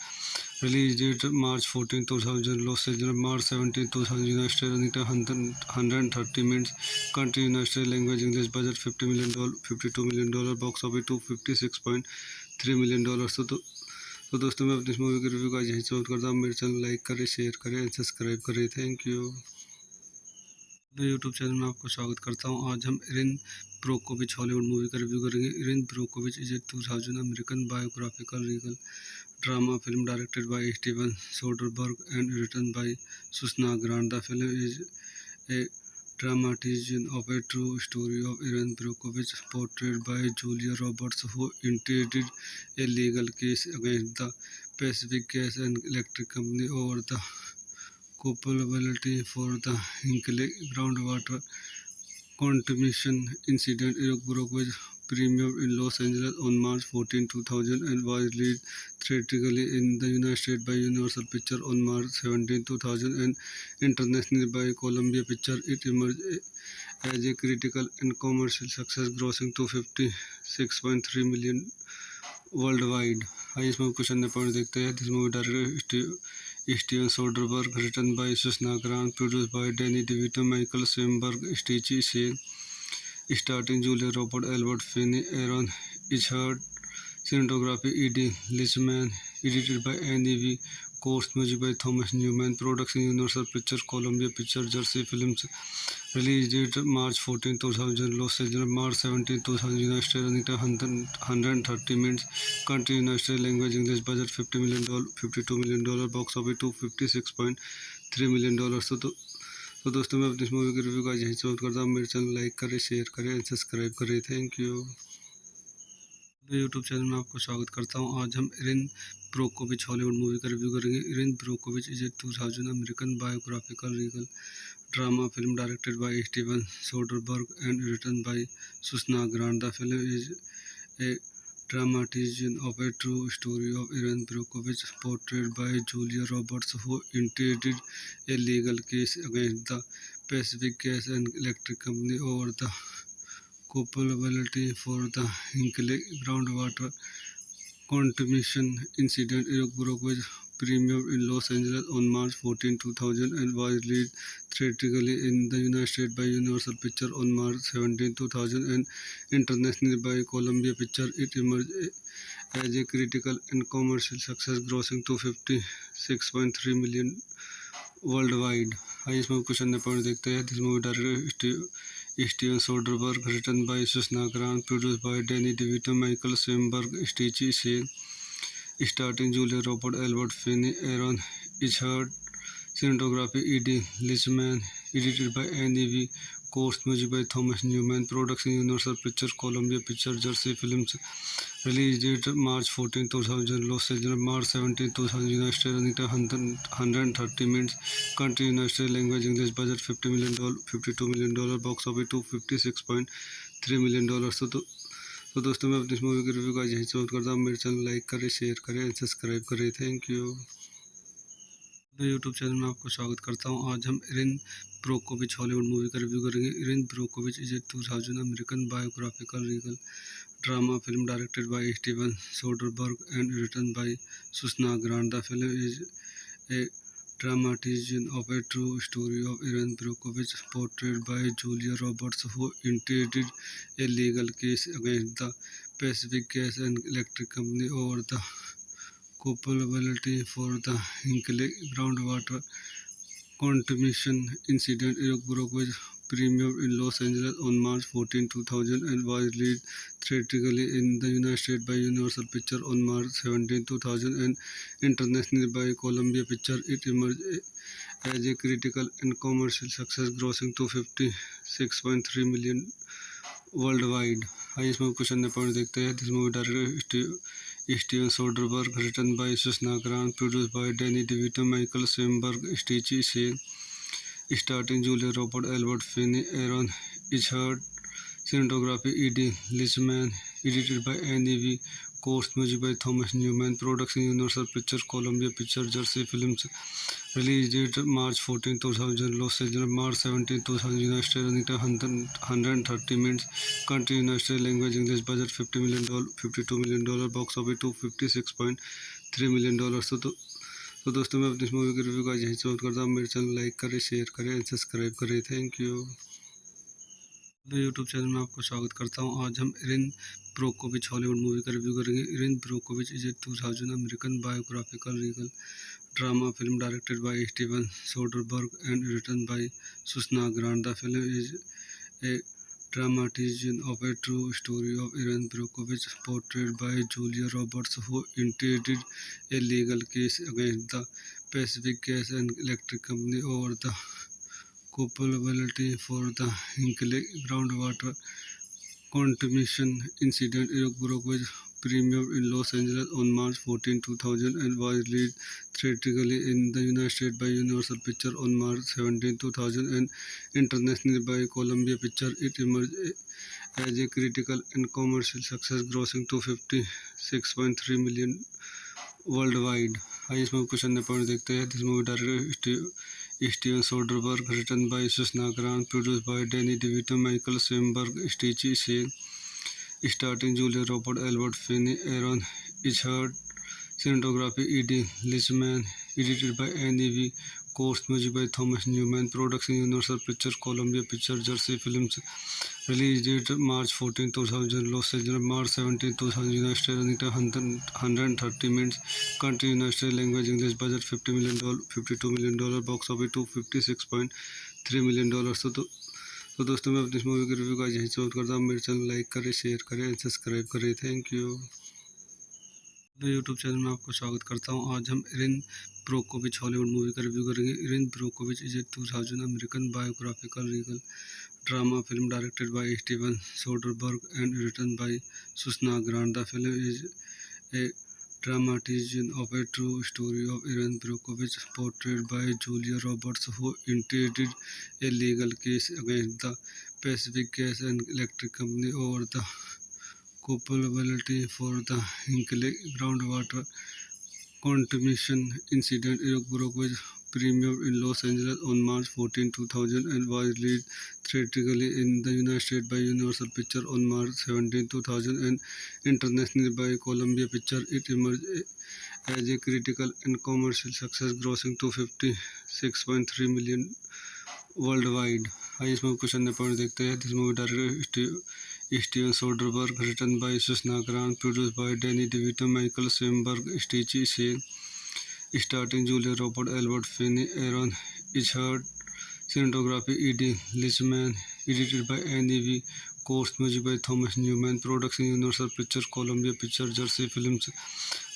Release date March 14, 2000, Los Angeles March 17, 2000, United States. Running time 130 minutes. Country United States. Language English. Budget $50 million, $52 million. Box office $256.3 million. तो दोस्तों मैं अपनी इस movie की review का यही समाप्त करता हूँ। मेरे चैनल लाइक करें, शेयर करें एंड सब्सक्राइब करें। Thank you. मैं यूट्यूब चैनल में आपको स्वागत करता हूँ। आज हम इरिन ब्रोकोविच हॉलीवुड मूवी का रिव्यू करेंगे। Erin Brockovich is a 2000 American biographical Regal drama film directed by Steven Soderbergh and written by Susannah Grant. The film is a dramatization of a true story of Erin Brockovich, portrayed by Julia Roberts, who initiated a legal case against the Pacific Gas and Electric Company over the culpability for the Hinkley groundwater contamination incident. Erin Brockovich premiered in Los Angeles on March 14, 2000 and was released theatrically in the United States by Universal Pictures on March 17, 2000 and internationally by Columbia Pictures. It emerged as a critical and commercial success, grossing $256.3 million worldwide. आइए इसमें कुछ अन्य point देखते हैं। This movie director Steven Soderbergh, written by Susannah Grant, produced by Danny DeVito, Michael Shamberg, Stacey Sher, starring Julia Roberts, Albert Finney, Aaron Eckhart, cinematography E.D. Lichman, edited by Annie V. Course, music by Thomas Newman, production Universal Pictures, Columbia Pictures, Jersey Films. Release date March 14, 2000, Los Angeles March 17, 2000, United States. Running time 130 minutes. Country United States. Language English. Budget $50 million, $52 million. Box office $256.3 million. तो दोस्तों मैं अपनी इस movie की review का यही समाप्त करता हूँ। मेरे चैनल लाइक करें, शेयर करें एंड सब्सक्राइब करें। Thank you. मैं यूट्यूब चैनल में आपको स्वागत करता हूँ। आज हम इरिन ब्रोकोविच हॉलीवुड मूवी का रिव्यू करेंगे। Erin Brockovich is a 2000 American biographical Regal drama film directed by Steven Soderbergh and written by Susannah Grant. The film is a dramatization of a true story of Erin Brockovich, portrayed by Julia Roberts, who initiated a legal case against the Pacific Gas and Electric Company over the culpability for the Hinkley groundwater contamination incident. Erin Brockovich premiered in Los Angeles on March 14, 2000 and was released theatrically in the United States by Universal Pictures on March 17, 2000 and internationally by Columbia Pictures. It emerged as a critical and commercial success, grossing $256.3 million worldwide. आइए इसमें कुछ अन्य point देखते हैं। This movie director Steven Soderbergh, written by Susannah Grant, produced by Danny DeVito, Michael Shamberg, Stacey Sher, starring Julia Roberts, Albert Finney, Aaron Eckhart, cinematography E.D. Lichman, edited by Annie V. Course, music by Thomas Newman, production Universal Pictures, Columbia Pictures, Jersey Films. Release date March 14, 2000, Los Angeles March 17, 2000, United States. Running time 130 minutes. Country United States. Language English. Budget $50 million, $52 million. Box office $256.3 million. तो दोस्तों मैं अपनी इस movie की review का यही समाप्त करता हूँ। मेरे चैनल लाइक करें, शेयर करें एंड सब्सक्राइब करें। Thank you. मैं यूट्यूब चैनल में आपको स्वागत करता हूँ। आज हम इरिन ब्रोकोविच हॉलीवुड मूवी का रिव्यू करेंगे। Erin Brockovich is a 2000 American biographical Regal drama film directed by Steven Soderbergh and written by Susannah Grant. The film is a dramatization of a true story of Erin Brockovich, portrayed by Julia Roberts, who initiated a legal case against the Pacific Gas and Electric Company over the culpability for the Hinkley groundwater contamination incident. Erin Brockovich premiered in Los Angeles on March 14, 2000 and was released theatrically in the United States by Universal Pictures on March 17, 2000 and internationally by Columbia Pictures. It emerged as a critical and commercial success, grossing $256.3 million worldwide. आइए इसमें कुछ अन्य point देखते हैं। This movie director Steven Soderbergh, written by Susannah Grant, produced by Danny DeVito, Michael Shamberg, Stacey Sher, starring Julia Roberts, Albert Finney, Aaron Eckhart, cinematography E.D. Lichman, edited by Annie V. Course, music by Thomas Newman, production Universal Pictures, Columbia Pictures, Jersey Films. Release date March 14, 2000, Los Angeles March 17, 2000, United States. Running time 130 minutes. Country United States. Language English. Budget $50 million, $52 million. Box office $256.3 million. तो दोस्तों मैं अपनी इस movie की review का यहीं समाप्त करता हूँ। मेरे चैनल लाइक करें, शेयर करें एंड सब्सक्राइब करें। Thank you. मैं यूट्यूब चैनल में आपको स्वागत करता हूँ। आज हम इरिन ब्रोकोविच हॉलीवुड मूवी का रिव्यू करेंगे। Erin Brockovich is a 2000 American biographical legal drama film directed by Steven Soderbergh and written by Susna Grant. The film is a dramatization of a true story of Erin Brockovich, portrayed by Julia Roberts, who initiated a legal case against the Pacific Gas and Electric Company over the culpability for the Hinkley groundwater contamination incident. Brockovich premiered in Los Angeles on March 14, 2000 and was released theatrically in the United States by Universal Pictures on March 17, 2000 and internationally by Columbia Pictures. It emerged as a critical and commercial success, grossing $256.3 million worldwide. आइए इस movie question point देखते हैं। This movie director Steven Soderbergh, written by Susannah Grant, produce by Danny DeVito, Michael Shamberg, Stacey Sher, starring Julia Roberts, Albert Finney, Aaron Eckhart, cinematography E.D. Lichman, edited by Annie V. Course music by Thomas Newman, production Universal Pictures, Columbia Pictures, Jersey Films, release date March 14, 2000, Los Angeles, March 17, 2000, United States, 130 minutes, country United States, language English, budget $50 million, $52 million, box office $256.3 million. तो दोस्तों मैं अपनी इस movie की review का यहीं समाप्त करता हूँ। मेरे चैनल लाइक करें, शेयर करें एंड सब्सक्राइब करें। Thank you. मैं यूट्यूब चैनल में आपको स्वागत करता हूँ। आज हम इरिन ब्रोकोविच हॉलीवुड मूवी का रिव्यू करेंगे। Erin Brockovich is a 2000 American biographical legal drama film directed by Steven Soderbergh and written by Susna Grant. The film is a dramatization of a true story of Erin Brockovich, portrayed by Julia Roberts, who initiated a legal case against the Pacific Gas and Electric Company over the culpability for the Hinkley groundwater contamination incident. Brockovich premiered in Los Angeles on March 14, 2000 and was released theatrically in the United States by Universal Pictures on March 17, 2000 and internationally by Columbia Pictures. It emerged as a critical and commercial success, grossing $256.3 million worldwide. आइए इस movie question point देखते हैं। This movie director Steven Soderbergh, written by Susannah Grant, produce by Danny DeVito, Michael Shamberg, Stacey Sher, starring Julia Roberts, Albert Finney, Aaron Eckhart, cinematography E.D. Lichman, edited by Annie V. Course music by Thomas Newman, production Universal Pictures, Columbia Pictures, Jersey Films,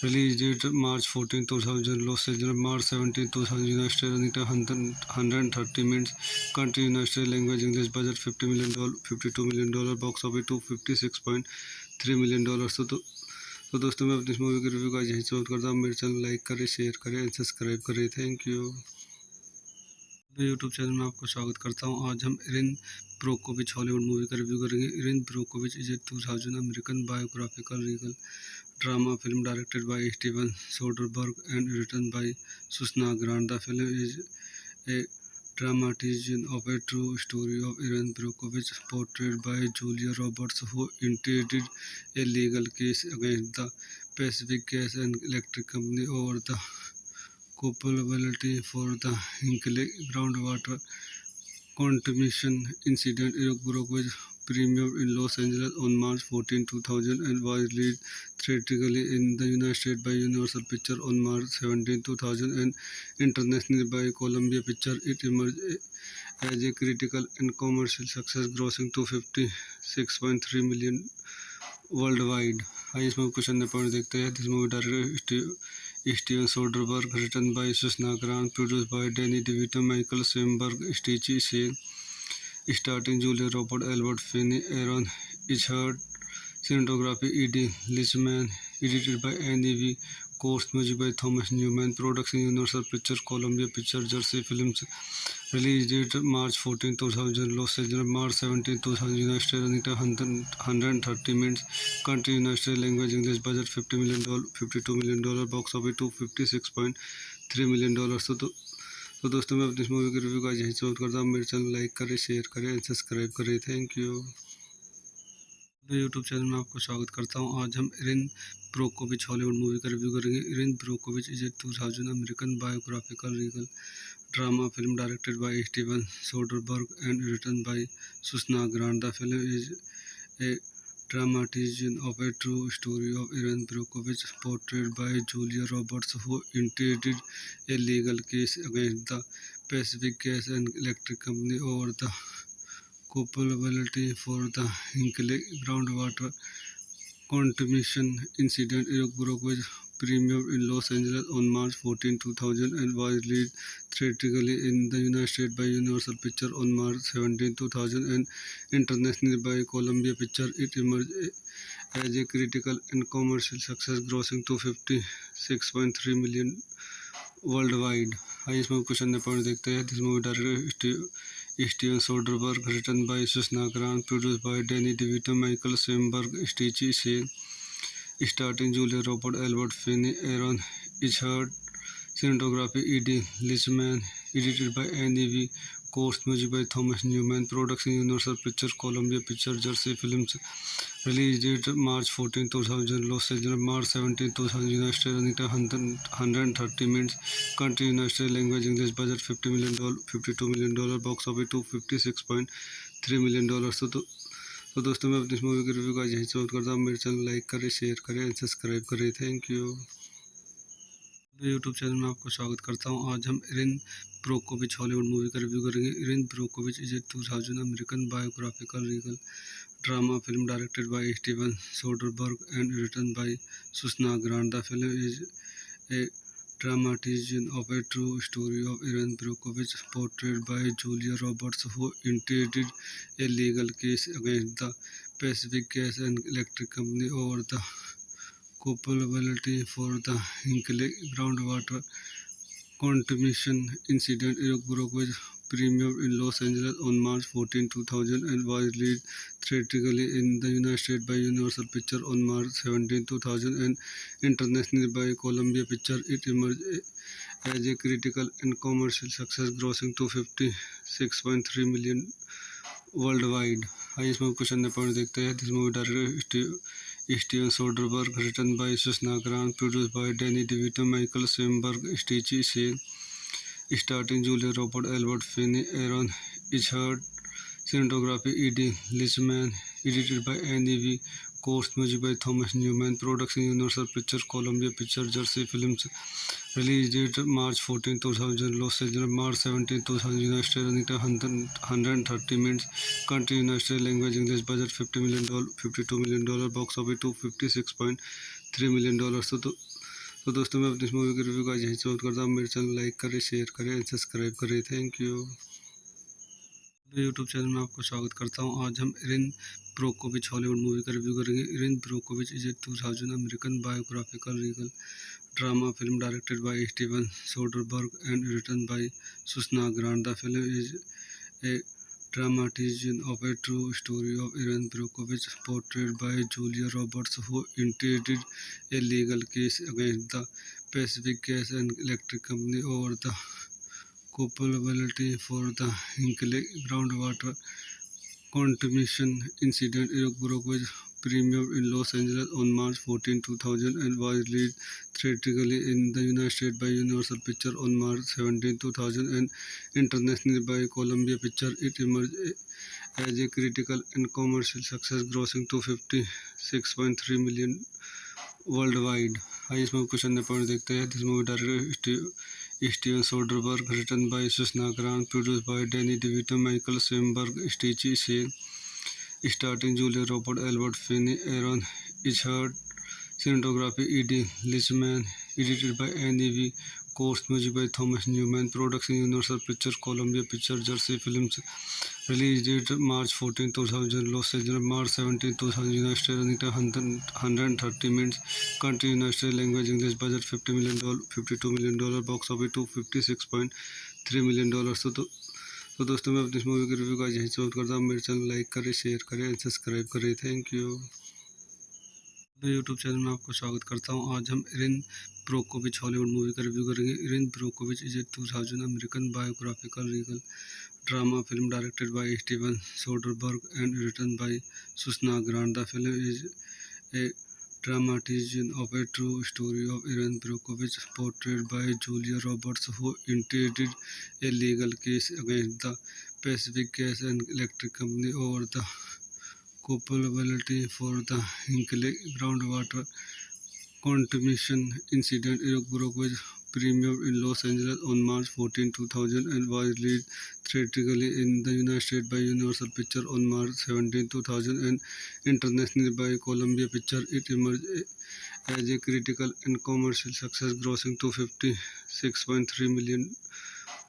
release date March 14, 2000, Los Angeles, March 17, 2000, United States, 130 minutes, country United States, language English, budget $50 million, $52 million, box office $256.3 million. तो दोस्तों मैं अपनी इस movie की review का यहीं समाप्त करता हूँ। मेरे चैनल लाइक करें, शेयर करें एंड सब्सक्राइब करें। Thank you. मैं यूट्यूब चैनल में आपको स्वागत करता हूँ। आज हम इरिन ब्रोकोविच हॉलीवुड मूवी का रिव्यू करेंगे। Erin Brockovich is a 2000 American biographical legal drama film directed by Steven Soderbergh and written by Susna Grant. The film is a dramatization of a true story of Erin Brockovich, portrayed by Julia Roberts, who initiated a legal case against the Pacific Gas and Electric Company over the culpability for the Hinkley groundwater contamination incident. Brockovich premiered in Los Angeles on March 14, 2000 and was released theatrically in the United States by Universal Pictures on March 17, 2000 and internationally by Columbia Pictures. It emerged as a critical and commercial success, grossing $256.3 million worldwide. आइए इस movie question point देखते हैं। This movie director Steven Soderbergh, written by Susannah Grant, produce by Danny DeVito, Michael Shamberg, Stacey Sher, starring Julia Roberts, Albert Finney, Aaron Eckhart, cinematography E.D. Lichman, edited by Annie V. Course music by Thomas Newman, production Universal Pictures, Columbia Pictures, Jersey Films, release date March 14, 2000, Los Angeles, March 17, 2000, United States, 130 minutes, country United States, language English, budget $50 million, $52 million, box office $256.3 million. तो दोस्तों मैं अपनी इस movie की review का यहीं समाप्त करता हूँ। मेरे चैनल लाइक करें, शेयर करें एंड सब्सक्राइब करें। Thank you. मेरे यूट्यूब चैनल में आपका स्वागत करता हूँ। आज हम इरिन ब्रोकोविच हॉलीवुड मूवी का रिव्यू करेंगे। Erin Brockovich is a 2000 American biographical Regal drama film directed by Steven Soderbergh and written by Susannah Grant. The film is a dramatization of a true story of Erin Brockovich, portrayed by Julia Roberts, who initiated a legal case against the Pacific Gas and Electric Company over the culpability for the Hinkley groundwater contamination incident. Erin Brockovich premiered in Los Angeles on March 14, 2000, and was released theatrically in the United States by Universal Pictures on March 17, 2000, and internationally by Columbia Pictures. It emerged as a critical and commercial success, grossing $256.3 million worldwide. आइए इसमें question point देखते हैं। This movie director Steven Soderbergh, written by Susannah Grant, produced by Danny DeVito, Michael Shamberg, Stacey Sher, starring Julia Roberts, Albert Finney, Aaron Eckhart, cinematography E.D. Lichman, edited by Annie V. Course music by Thomas Newman, production Universal Pictures, Columbia Pictures, Jersey Films, release date March 14, 2000, Los Angeles, March 17, 2000, United States, running time 130 minutes, country United States, language English, budget $50 million, $52 million, box office $256.3 million. तो दोस्तों मैं अपनी इस movie के review का यही समाप्त करता हूँ। मेरे चैनल लाइक करें, शेयर करें एंड सब्सक्राइब करें। Thank you. मेरे यूट्यूब चैनल में आपका स्वागत करता हूँ। आज हम इरिन ब्रोकोविच हॉलीवुड मूवी का रिव्यू करेंगे। Erin Brockovich is a 2000 American biographical Regal drama film directed by Steven Soderbergh and written by Susannah Grant. The film is a dramatization of a true story of Erin Brockovich, portrayed by Julia Roberts, who initiated a legal case against the Pacific Gas and Electric Company over the culpability for the Hinkley groundwater contamination incident. Erin Brockovich premiered in Los Angeles on March 14, 2000, and was released theatrically in the United States by Universal Pictures on March 17, 2000, and internationally by Columbia Pictures. It emerged as a critical and commercial success, grossing $256.3 million worldwide. आइए इसमें question point देखते हैं। This movie director Steven Soderbergh, written by Susannah Grant, produced by Danny DeVito, Michael Shamberg, Stacey Sher, starring Julia Roberts, Albert Finney, Aaron Eckhart, cinematography E.D. Lichman, edited by Annie V. Course music by Thomas Newman, production Universal Pictures, Columbia Pictures, Jersey Films, release date March 14, 2000, Los Angeles, March 17, 2000, United States, running time 130 minutes, country United States, language English, budget $50 million, $52 million, box office $256.3 million. तो दोस्तों मैं अपनी इस movie के review का यही समाप्त करता हूँ। मेरे चैनल लाइक करें, शेयर करें एंड सब्सक्राइब करें। Thank you. मेरे यूट्यूब चैनल में आपका स्वागत करता हूँ। आज हम इरिन ब्रोकोविच हॉलीवुड मूवी का रिव्यू करेंगे। Erin Brockovich is a 2000 American biographical Regal drama film directed by Steven Soderbergh and written by Susannah Grant. The film is a dramatization of a true story of Erin Brockovich, portrayed by Julia Roberts, who initiated a legal case against the Pacific Gas and Electric Company over the culpability for the Hinkley groundwater contamination incident. Erin Brockovich premiered in Los Angeles on March 14, 2000, and was released theatrically in the United States by Universal Pictures on March 17, 2000, and internationally by Columbia Pictures. It emerged as a critical and commercial success, grossing $256.3 million worldwide. आइए इसमें question point देखते हैं। This movie director Steven Soderbergh, written by Susannah Grant, produced by Danny DeVito, Michael Shamberg, Stacey Sher, starring Julia Roberts, Albert Finney, Aaron Eckhart, cinematography E.D. Lichman, edited by Annie V. Course music by Thomas Newman, production Universal Pictures, Columbia Pictures, Jersey Films, release date March 14, 2000, Los Angeles, March 17, 2000, United States, running time 130 minutes, country United States, language English, budget $50 million, $52 million, box office $256.3 million. तो दोस्तों मैं अपनी इस movie के review का यही समाप्त करता हूँ। मेरे चैनल लाइक करें, शेयर करें एंड सब्सक्राइब करें। Thank you. मेरे यूट्यूब चैनल में आपका स्वागत करता हूँ। आज हम इरिन ब्रोकोविच हॉलीवुड मूवी का रिव्यू करेंगे। Erin Brockovich is a 2000 American biographical legal drama film directed by Steven Soderbergh and written by Susna Grant. The film is a dramatization of a true story of Erin Brockovich, portrayed by Julia Roberts, who initiated a legal case against the Pacific Gas and Electric Company over the culpability for the Hinkley groundwater contamination incident. Erin Brockovich premiered in Los Angeles on March 14, 2000 and was released theatrically in the United States by Universal Pictures on March 17, 2000 and internationally by Columbia Pictures. It emerged as a critical and commercial success, grossing $256.3 million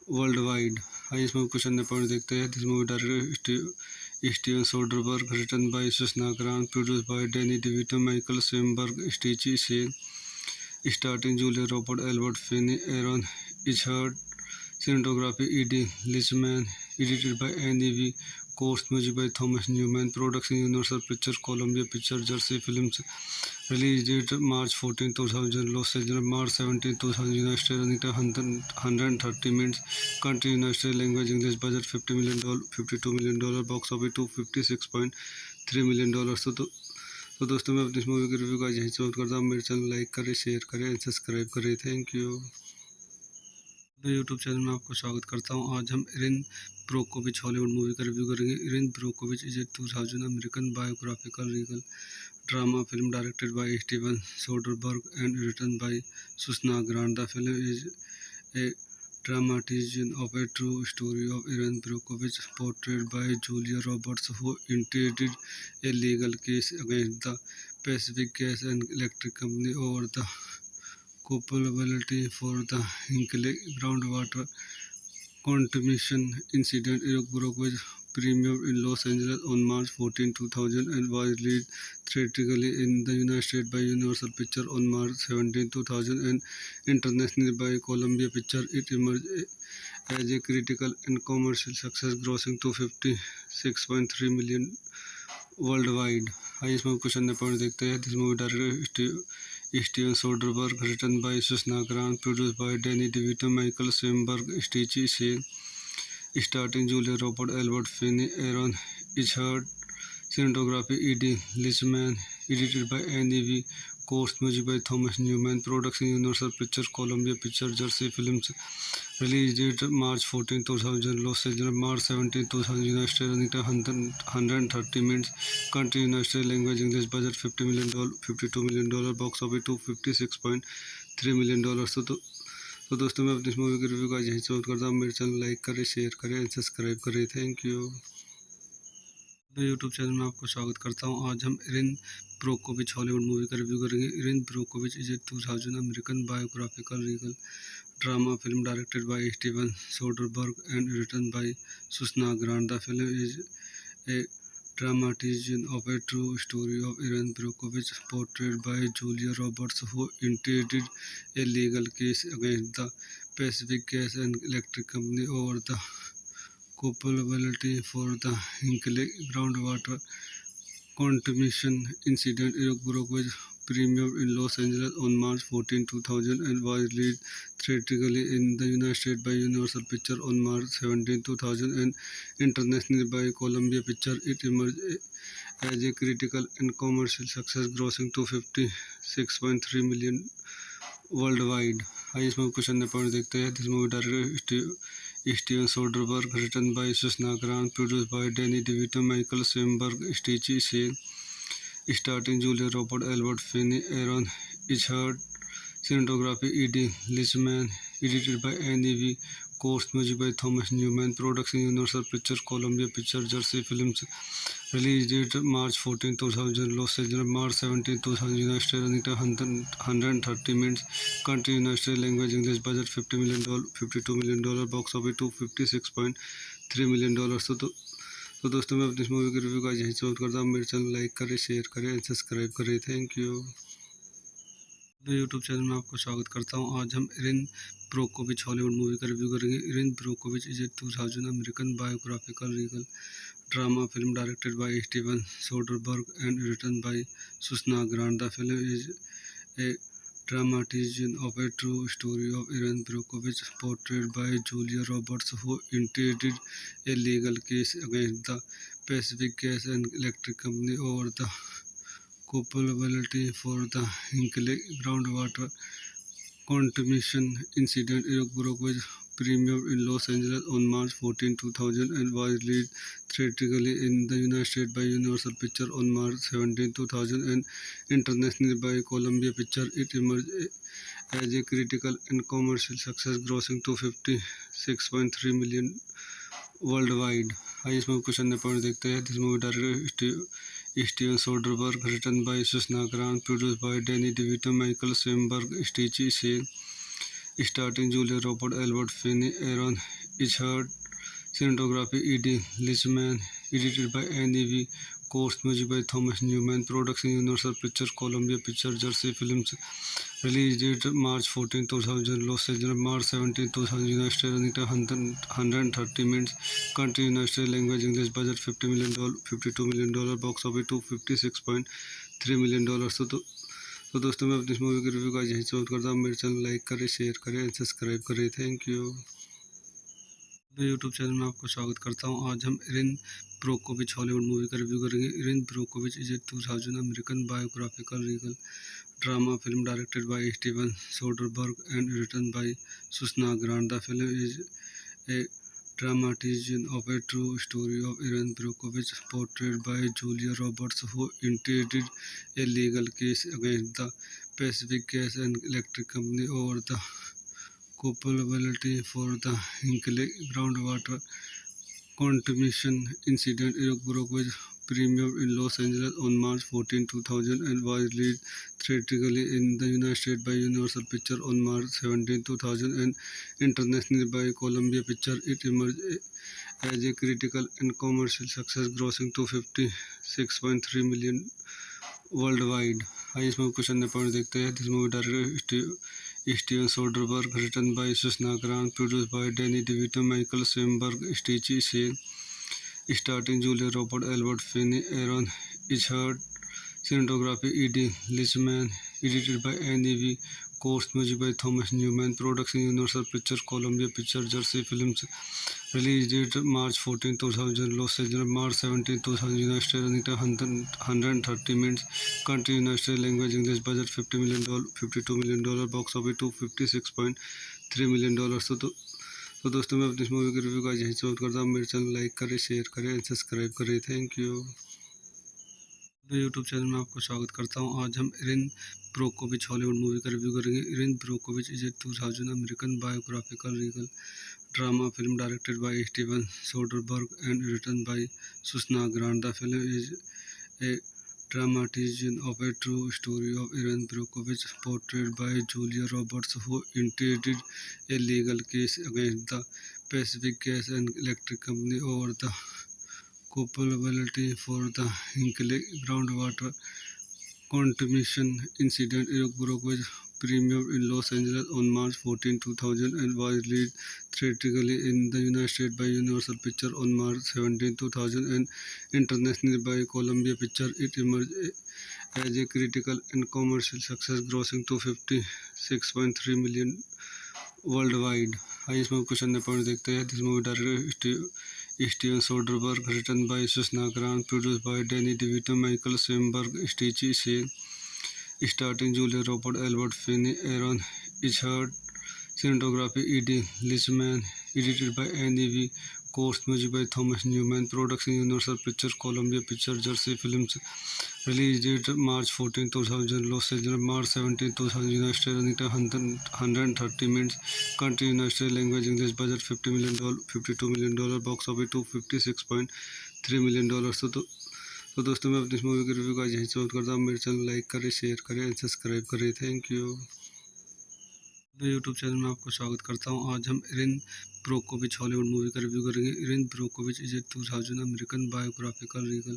worldwide. आइए इसमें question ने point देखते हैं. This movie director Steven Soderbergh, written by Susannah Grant, produce by Danny DeVito, Michael Shamberg, Stacey Sher, starring Julia Roberts, Albert Finney, Aaron Eckhart, cinematography E.D. Lichman, edited by Annie V. Course, music by Thomas Newman, production Universal Pictures, Columbia Pictures, Jersey Films, release date March 14, 2000, Los Angeles, March 17, 2000, United States, running time 130 minutes, country United States, language English, budget $50 million, $52 million, box office $256.3 million. तो दोस्तों मैं अपनी इस movie की review का यही समाप्त करता हूँ. मेरे चैनल लाइक करें, शेयर करें एंड सब्सक्राइब करें. Thank you. मैं यूट्यूब चैनल में आपको स्वागत करता हूँ. आज हम इरिन ब्रोकोविच हॉलीवुड मूवी का रिव्यू करेंगे. Erin Brockovich is a 2000 American biographical legal drama film directed by Steven Soderbergh and written by Susannah Grant. The film is a dramatization of a true story of Erin Brockovich, portrayed by Julia Roberts, who initiated a legal case against the Pacific Gas and Electric Company over the culpability for the Hinkley groundwater contamination incident. Erin Brockovich premiered in Los Angeles on March 14, 2000 and was released theatrically in the United States by Universal Pictures on March 17, 2000 and internationally by Columbia Pictures. It emerged as a critical and commercial success, grossing $256.3 million worldwide. आइए इसमें question ने point देखते हैं. This movie director Steven Soderbergh, written by Susannah Grant, produce by Danny DeVito, Michael Shamberg, Stacey Sher, starring Julia Roberts, Albert Finney, Aaron Eckhart, cinematography E.D. Lichman, edited by Annie V. Course, music by Thomas Newman, production Universal Pictures, Columbia Pictures, Jersey Films, release date March 14, 2000, Los Angeles, March 17, 2000, United States, running time 130 minutes, country United States, language English, budget $50 million, $52 million, box office $256.3 million. तो दोस्तों मैं अपनी इस movie की review का यही समाप्त करता हूँ. मेरे चैनल लाइक करें, शेयर करें एंड सब्सक्राइब करें. Thank you. मैं यूट्यूब चैनल में आपको स्वागत करता हूँ. आज हम इरिन ब्रोकोविच हॉलीवुड मूवी का रिव्यू करेंगे. Erin Brockovich is a 2000 American biographical legal drama film directed by Steven Soderbergh and written by Susannah Grant. The film is a dramatization of a true story of Erin Brockovich, portrayed by Julia Roberts, who initiated a legal case against the Pacific Gas and Electric Company over the culpability for the Hinkley groundwater contamination incident. Erin Brockovich premiered in Los Angeles on March 14, 2000 and was released theatrically in the United States by Universal Pictures on March 17, 2000 and internationally by Columbia Pictures. It emerged as a critical and commercial success, grossing $256.3 million worldwide. आइए इसमें question ने point देखते हैं. This movie director Steven Soderbergh, written by Susannah Grant, produce by Danny DeVito, Michael Shamberg, Stacey Sher, starring Julia Roberts, Albert Finney, Aaron Eckhart, cinematography E.D. Lichman, edited by Annie V. Course, music by Thomas Newman, production Universal Pictures, Columbia Pictures, Jersey Films, release date March 14, 2000, Los Angeles, March 17, 2000, United States, running time 130 minutes, country United States, language English, budget $50 million, $52 million, box office $256.3 million. तो दोस्तों मैं अपनी इस movie की review का यही समाप्त करता हूँ. मेरे चैनल लाइक करें, शेयर करें एंड सब्सक्राइब करें. Thank you. मैं यूट्यूब चैनल में आपको स्वागत करता हूँ. आज हम इरिन ब्रोकोविच हॉलीवुड मूवी का रिव्यू करेंगे. Erin Brockovich is a 2000 American biographical legal drama film directed by Steven Soderbergh and written by Susannah Grant. The film is a dramatization of a true story of Erin Brockovich, portrayed by Julia Roberts, who initiated a legal case against the Pacific Gas and Electric Company over the culpability for the Hinkley groundwater contamination incident. Erin Brockovich premiered in Los Angeles on March 14, 2000, and was released theatrically in the United States by Universal Pictures on March 17, 2000, and internationally by Columbia Pictures. It emerged as a critical and commercial success, grossing $256.3 million worldwide. आइए इसमें question number point देखते हैं. This movie director Steven Soderbergh, written by Susannah Grant, produce by Danny DeVito, Michael Shamberg, Stacey Sher, starring Julia Roberts, Albert Finney, Aaron Eckhart, cinematography E.D. Lichman, edited by Annie V. Course music by Thomas Newman, production Universal Pictures, Columbia Pictures, Jersey Films, release date March 14, 2000, Los Angeles, March 17, 2000, United States, running time 130 minutes, country United States, language English, budget $50 million, $52 million, box office $256.3 million. तो दोस्तों मैं अपनी इस movie की review का यही समाप्त करता हूँ. मेरे चैनल लाइक करें, शेयर करें, सब्सक्राइब करें. Thank you. मैं यूट्यूब चैनल में आपको स्वागत करता हूँ. आज हम एरिन ब्रोकोविच हॉलीवुड मूवी का रिव्यू करेंगे. Erin Brockovich is a 2000 American biographical Regal drama film directed by Steven Soderbergh and written by Susannah Grant. The film is a dramatization of a true story of Erin Brockovich, portrayed by Julia Roberts, who initiated a legal case against the Pacific Gas and Electric Company over the culpability for the Hinkley groundwater contamination incident. Erin Brockovich premiered in Los Angeles on March 14, 2000, and was released theatrically in the United States by Universal Pictures on March 17, 2000, and internationally by Columbia Pictures. It emerged as a critical and commercial success, grossing $256.3 million worldwide. आइए इसमें question number point देखते हैं. This movie director Steven Soderbergh, written by Susannah Grant, produce by Danny DeVito, Michael Shamberg, Stacey Sher, starring Julia Roberts, Albert Finney, Aaron Eckhart, cinematography E.D. Lichman, edited by Annie V. Course music by Thomas Newman, production Universal Pictures, Columbia Pictures, Jersey Films, release date March 14, 2000, Los Angeles, March 17, 2000, United States, running time 130 minutes, country United States, language English, budget $50 million, $52 million, box office $256.3 million. तो दोस्तों मैं अपनी इस movie की review का यही समाप्त करता हूँ. मेरे चैनल लाइक करें, शेयर करें, सब्सक्राइब करें. Thank you. मैं यूट्यूब चैनल में आपको स्वागत करता हूँ. आज हम एरिन ब्रोकोविच हॉलीवुड मूवी का रिव्यू करेंगे. Erin Brockovich is a 2000 American biographical Regal drama film directed by Steven Soderbergh and written by Susannah Grant. The film is a dramatization of a true story of Erin Brockovich, portrayed by Julia Roberts, who initiated a legal case against the Pacific Gas and Electric Company over the culpability for the Hinkley groundwater contamination incident. Erin Brockovich premiered in Los Angeles on March 14, 2000, and was released theatrically in the United States by Universal Pictures on March 17, 2000, and internationally by Columbia Pictures. It emerged as a critical and commercial success, grossing $256.3 million worldwide. आइए इसमें question number point देखते हैं. This movie director Steven Soderbergh, written by Susannah Grant, produce by Danny DeVito, Michael Shamberg, Stacey Sher, starring Julia Roberts, Albert Finney, Aaron Eckhart, cinematography E.D. Lichman, edited by Annie V. Course music by Thomas Newman, production Universal Pictures, Columbia Pictures, Jersey Films, release date March 14, 2000, Los Angeles, March 17, 2000, United States, running time 130 minutes, country United States, language English, budget $50 million, $52 million, box office $256.3 million. तो दोस्तों मैं अपनी इस movie की review का यही समाप्त करता हूँ. मेरे चैनल लाइक करें, शेयर करें, सब्सक्राइब करें. Thank you. मैं यूट्यूब चैनल में आपको स्वागत करता हूँ. आज हम एरिन ब्रोकोविच हॉलीवुड मूवी का रिव्यू करेंगे. Erin Brockovich is a 2000 American biographical Regal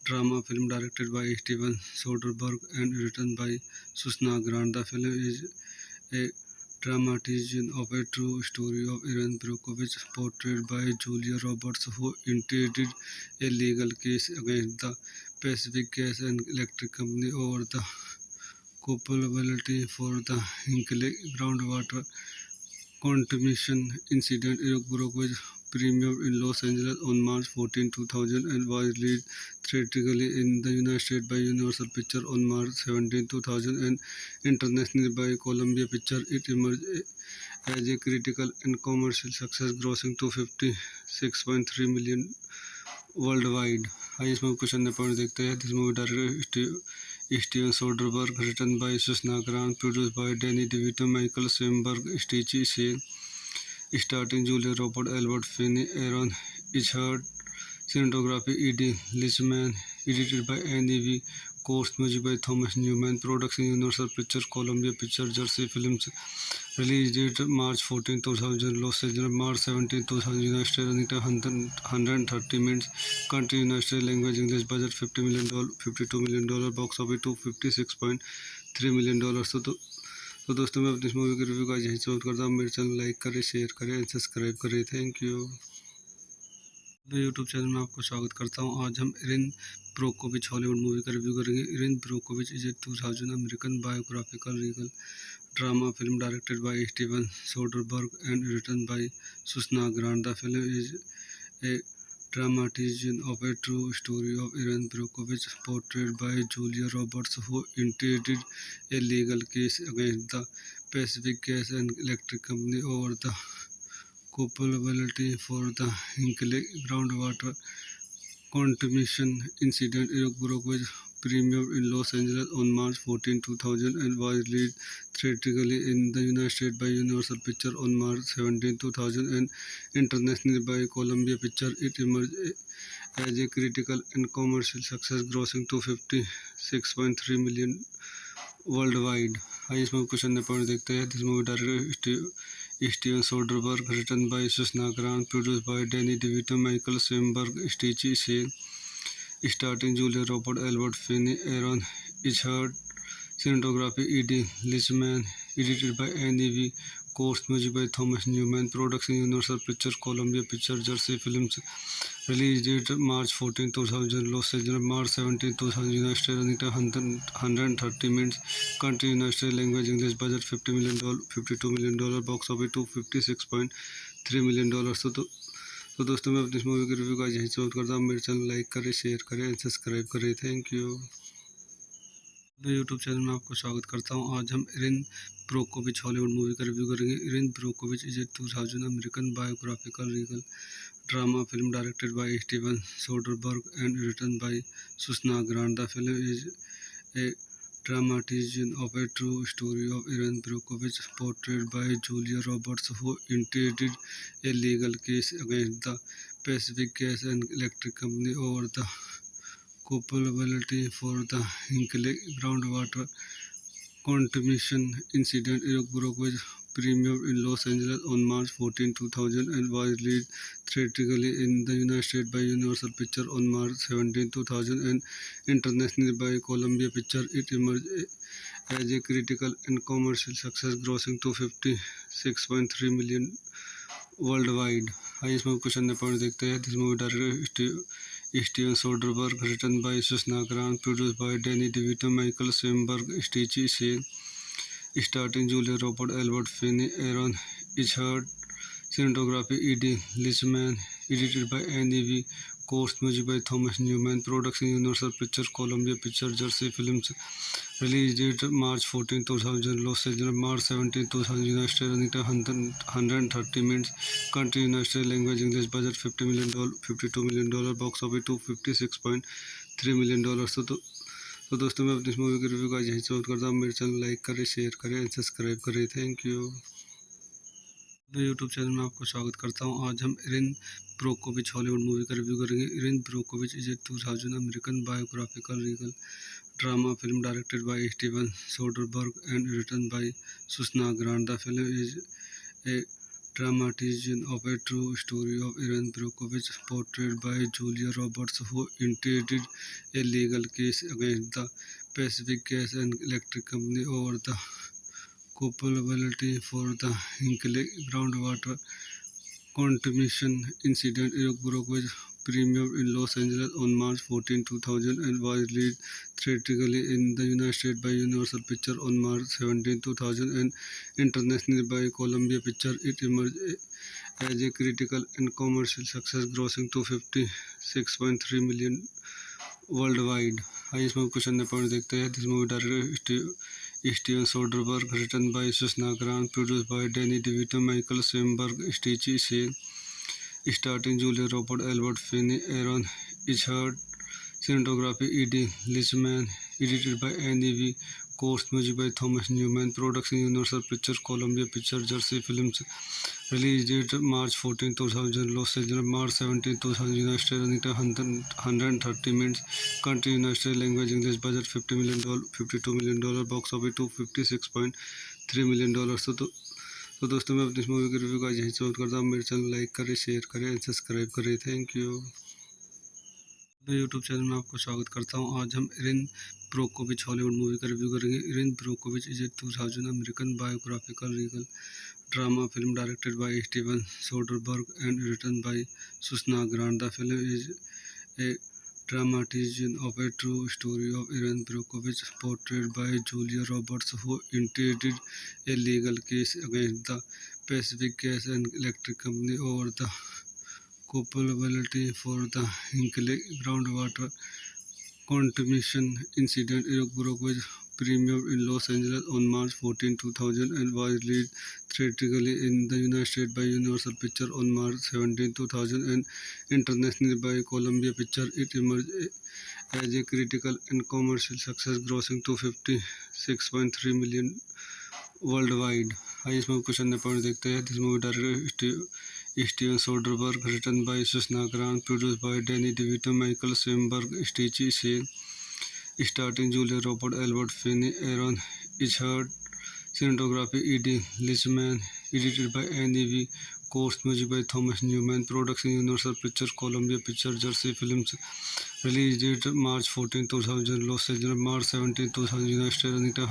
drama film directed by Steven Soderbergh and written by Susannah Grant. The film is a dramatization of a true story of Erin Brockovich, portrayed by Julia Roberts, who initiated a legal case against the Pacific Gas and Electric Company over the culpability for the Hinkley groundwater contamination incident. Iraq Brockovich premiered in Los Angeles on March 14, 2000 and was released theatrically in the United States by Universal Pictures on March 17, 2000 and internationally by Columbia Pictures. It emerged as a critical and commercial success, grossing $256.3 million worldwide. आइए इसमें question point देखते हैं. This movie director Steven Soderbergh, written by Susannah Grant, produce by Danny DeVito, Michael Shamberg, Stacey Sher, starting Julia Robert, Albert Finney, Aaron Eckhart, cinematography E.D. Lichman, edited by Annie V. Course, music by Thomas Newman, production Universal Pictures, Columbia Pictures, Jersey Films. Release date March 14, 2000, Los Angeles, March 17, 2000, United States. Running time 130 minutes. Country United States. Language English. Budget $50 million, $52 million. Box office $256.3 million. तो दोस्तों मैं अपनी इस movie की review का यही समाप्त करता हूँ. मेरे चैनल लाइक करें, शेयर करें एंड सब्सक्राइब करें. Thank you. यूट्यूब चैनल में आपको स्वागत करता हूं. आज हम इरिन ब्रोकोविच हॉलीवुड मूवी का रिव्यू करेंगे. Erin Brockovich is a 2000 American biographical legal drama film directed by Steven Soderbergh and written by Susannah Grant. The film is a dramatization of a true story of Erin Brockovich, portrayed by Julia Roberts, who initiated a legal case against the Pacific Gas and Electric Company over the culpability for the Hinkley groundwater contamination incident. Iraq Brockovich premiered in Los Angeles on March 14, 2000 and was released theatrically in the United States by Universal Pictures on March 17, 2000 and internationally by Columbia Pictures. It emerged as a critical and commercial success, grossing $256.3 million worldwide. आइए इसमें question point देखते हैं. This movie director Steven Soderbergh, written by Susannah Grant, produce by Danny DeVito, Michael Shamberg, Stacey Sher, starting Julia Robert, Albert Finney, Aaron Eckhart, cinematography E.D. Lichman, edited by Annie V. Course, music by Thomas Newman, production Universal Pictures, Columbia Pictures, Jersey Films. Release date March 14, 2000, Los Angeles, March 17, 2000, United States. Running time 130 minutes. Country United States. Language English. Budget $50 million, $52 million. Box office $256.3 million. तो दोस्तों मैं अपनी इस movie की review का यही समाप्त करता हूँ. मेरे चैनल लाइक करें, शेयर करें एंड सब्सक्राइब करें. Thank you. यूट्यूब चैनल में आपको स्वागत करता हूं. आज हम इरिन ब्रोकोविच हॉलीवुड मूवी का रिव्यू करेंगे. Erin Brockovich is a 2000 American biographical legal drama film directed by Steven Soderbergh and written by Susannah Grant. The film is a dramatization of a true story of Erin Brockovich, portrayed by Julia Roberts, who initiated a legal case against the Pacific Gas and Electric Company over the culpability for the Hinkley groundwater contamination incident. Iraq Brockovich premiered in Los Angeles on March 14, 2000 and was released theatrically in the United States by Universal Pictures on March 17, 2000 and internationally by Columbia Pictures. It emerged as a critical and commercial success, grossing $256.3 million worldwide. आइए इसमें question point देखते हैं. This movie director Steven Soderbergh, written by Susannah Grant, produce by Danny DeVito, Michael Shamberg, Stacey Sher, starting Julia Robert, Albert Finney, Aaron Eckhart, cinematography E.D. Lichman, edited by Annie V. Course, music by Thomas Newman, production Universal Pictures, Columbia Pictures, Jersey Films. Release date March 14, 2000, Los Angeles, March 17, 2000, United States. Running time 130 minutes. Country United States. Language English. Budget $50 million, $52 million. Box office $256.3 million. तो दोस्तों मैं अपनी इस movie की review का यही समाप्त करता हूँ. मेरे चैनल लाइक करें, शेयर करें एंड सब्सक्राइब करें. Thank you. यूट्यूब चैनल में आपको स्वागत करता हूं. आज हम इरिन ब्रोकोविच हॉलीवुड मूवी का रिव्यू करेंगे. Erin Brockovich is a 2000 American biographical legal drama film directed by Steven Soderbergh and written by Susannah Grant. The film is a dramatization of a true story of Erin Brockovich, portrayed by Julia Roberts, who initiated a legal case against the Pacific Gas and Electric Company over the culpability for the Hinkley groundwater contamination incident. Iraq Brockovich premiered in Los Angeles on March 14, 2000 and was released theatrically in the United States by Universal Pictures on March 17, 2000 and internationally by Columbia Pictures. It emerged as a critical and commercial success, grossing $256.3 million worldwide. आइए इसमें कुछ अन्य point देखते हैं. This movie director Steven Soderbergh, written by Susannah Grant, produce by Danny DeVito, Michael Shamberg, Stacey Sher, starting Julia Robert, Albert Finney, Aaron Eckhart, cinematography E.D. Lichman, edited by Annie V. Course music by Thomas Newman, production Universal Pictures, Columbia Pictures, Jersey Films. Release date March 14, 2000, Los Angeles, March 17, 2000, United States. Running time 130 minutes. Country United States. Language English. Budget $50 million, $52 million. Box office $256.3 million. तो दोस्तों मैं अपनी इस movie की review का यही समाप्त करता हूँ. मेरे चैनल लाइक करें, शेयर करें एंड सब्सक्राइब करें. Thank you. मैं यूट्यूब चैनल में आपको स्वागत करता हूं. आज हम इरिन ब्रोकोविच हॉलीवुड मूवी का रिव्यू करेंगे. Erin Brockovich is a 2000 American biographical Regal drama film directed by Steven Soderbergh and written by Susannah Grant. The film is a dramatization of a true story of Irin Brockovich, portrayed by Julia Roberts, who initiated a legal case against the Pacific Gas and Electric Company over the culpability for the Hinkley groundwater contamination incident. Brockovich premiered in Los Angeles on March 14, 2000 and was released theatrically in the United States by Universal Pictures on March 17, 2000 and internationally by Columbia Pictures. It emerged as a critical and commercial success, grossing $256.3 million worldwide. आइए इसमें कुछ अन्य point देखते हैं. This movie director Steven Soderbergh, written by Susannah Grant, produce by Danny DeVito, Michael Shamberg, Stacey Sher, starting Julia Robert, Albert Finney, Aaron Eckhart, cinematography E.D. Lichman, edited by Annie V. Course music by Thomas Newman, production Universal Pictures, Columbia Pictures, Jersey Films. Release date March 14, 2000, Los Angeles, March 17, 2000, United States. Running time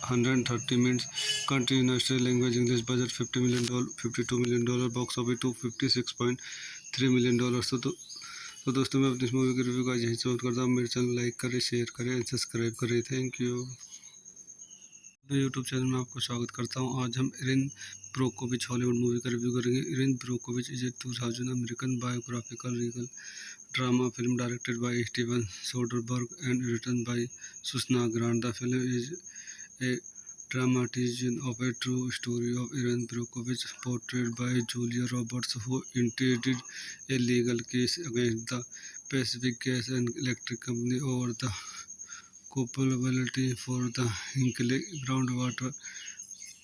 130 minutes. Country United States. Language English. Budget $50 million, $52 million. Box office $256.3 million. तो दोस्तों मैं अपनी इस movie की review का यही समाप्त करता हूँ. मेरे चैनल लाइक करें, शेयर करें एंड सब्सक्राइब करें. Thank you. मैं यूट्यूब चैनल में आपको स्वागत करता हूं. आज हम इरिन ब्रोकोविच हॉलीवुड मूवी का रिव्यू करेंगे. Erin Brockovich is a 2000 American biographical Regal drama film directed by Steven Soderbergh and written by Susannah Grant. The film is a dramatization of a true story of Irin Brockovich, portrayed by Julia Roberts, who initiated a legal case against the Pacific Gas and Electric Company over the culpability for the Hinkley groundwater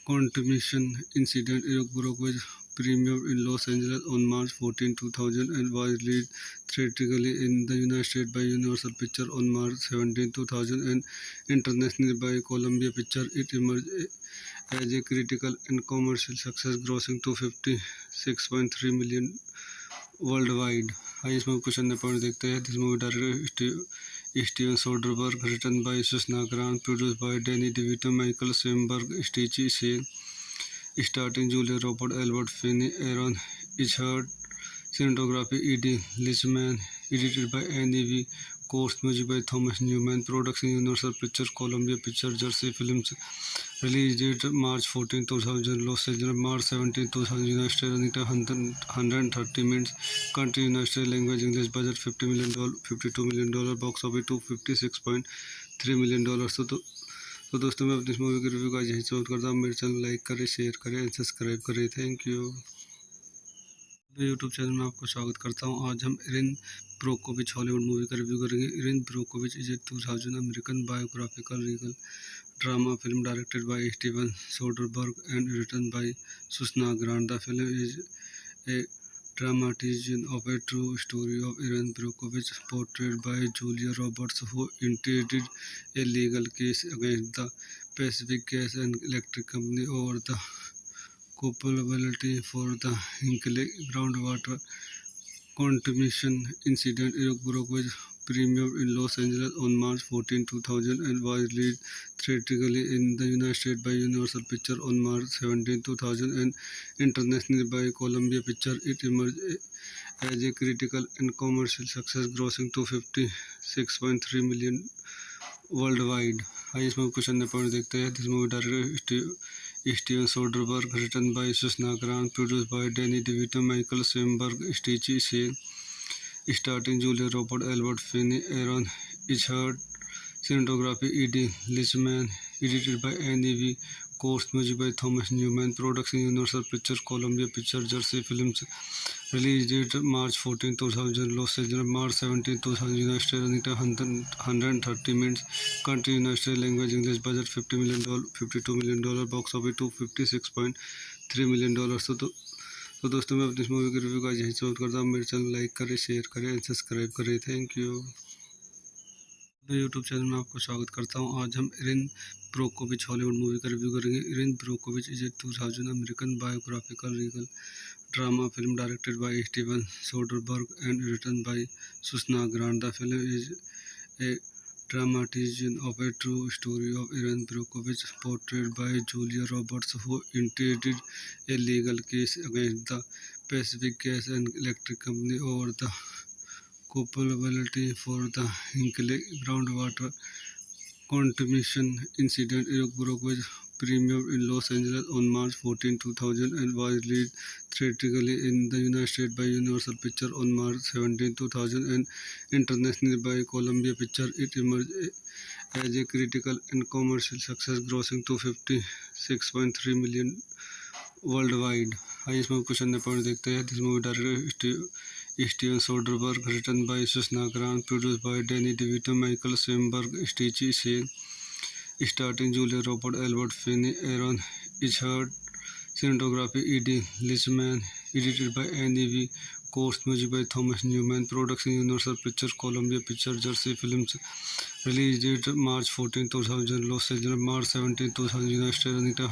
contamination incident. Brockovich premiered in Los Angeles on March 14, 2000 and was released theatrically in the United States by Universal Pictures on March 17, 2000 and internationally by Columbia Pictures. It emerged as a critical and commercial success, grossing $256.3 million worldwide. आइए इसमें कुछ अन्य point देखते हैं. This movie director Steven Soderbergh, written by Susannah Grant, produce by Danny DeVito, Michael Shamberg, Stacey Sher, starting Julia Robert, Albert Finney, Aaron Eckhart, cinematography E.D. Lichman, edited by Annie V. Course music by Thomas Newman, production Universal Pictures, Columbia Pictures, Jersey Films. Release date March 14, 2000, Los Angeles, March 17, 2000, United States. Running time 130 minutes. Country United States. Language English. Budget $50 million, $52 million. Box office $256.3 million. तो दोस्तों मैं अपनी इस movie की review का यही समाप्त करता हूँ. मेरे चैनल लाइक करें, शेयर करें एंड सब्सक्राइब करें. Thank you. मैं यूट्यूब चैनल में आपको स्वागत करता हूं. आज हम इरिन ब्रोकोविच हॉलीवुड मूवी का रिव्यू करेंगे. Erin Brockovich is a 2000 American biographical Regal drama film directed by Steven Soderbergh and written by Susannah Grant. The film is a dramatization of a true story of Irin Brockovich, portrayed by Julia Roberts, who initiated a legal case against the Pacific Gas and Electric Company over the culpability for the Hinkley groundwater contamination incident. Brockovich premiered in Los Angeles on March 14, 2000 and was released theatrically in the United States by Universal Pictures on March 17, 2000 and internationally by Columbia Pictures. It emerged as a critical and commercial success, grossing 256.3 million worldwide. आइए इस movie question point देखते हैं. This movie director Steven Soderbergh, written by Susannah Grant, produce by Danny DeVito, Michael Shamberg, Stacey Sher, starting Julia Robert, Albert Finney, Aaron Eckhart, cinematography E.D. Lichman, edited by Annie V. Course music by Thomas Newman, production Universal Pictures, Columbia Pictures, Jersey Films, release date March 14, 2000, Los Angeles, March 17, 2000, United States, running time 130 minutes, country United States, language English, budget $50 million, $52 million, box office $256.3 million. तो दोस्तों मैं अपनी इस movie की review का यही समाप्त करता हूँ. मेरे चैनल लाइक करें, शेयर करें, सब्सक्राइब करें. Thank you. यूट्यूब चैनल में आपको स्वागत करता हूं. आज हम इरिन ब्रोकोविच हॉलीवुड मूवी का रिव्यू करेंगे. Erin Brockovich is a 2000 American biographical Regal drama film directed by Steven Soderbergh and written by Susannah Grant. The film is a dramatization of a true story of Erin Brockovich, portrayed by Julia Roberts, who initiated a legal case against the Pacific Gas and Electric Company over the culpability for the Hinkley groundwater contamination incident. Erin Brockovich premiered in Los Angeles on March 14, 2000 and was released theatrically in the United States by Universal Pictures on March 17, 2000 and internationally by Columbia Pictures. It emerged as a critical and commercial success, grossing $256.3 million worldwide. आइए इस movie question point देखते हैं. This movie director Steven Soderbergh, written by Susannah Grant, produce by Danny DeVito, Michael Shamberg, Stacey Sher, starting Julia Roberts, Albert Finney, Aaron Eckhart, cinematography E.D. Lichman, edited by Annie V. Course music by Thomas Newman, production Universal Pictures, Columbia Pictures, Jersey Films, release date March 14, 2000, Los Angeles, March 17, 2000, United States, running time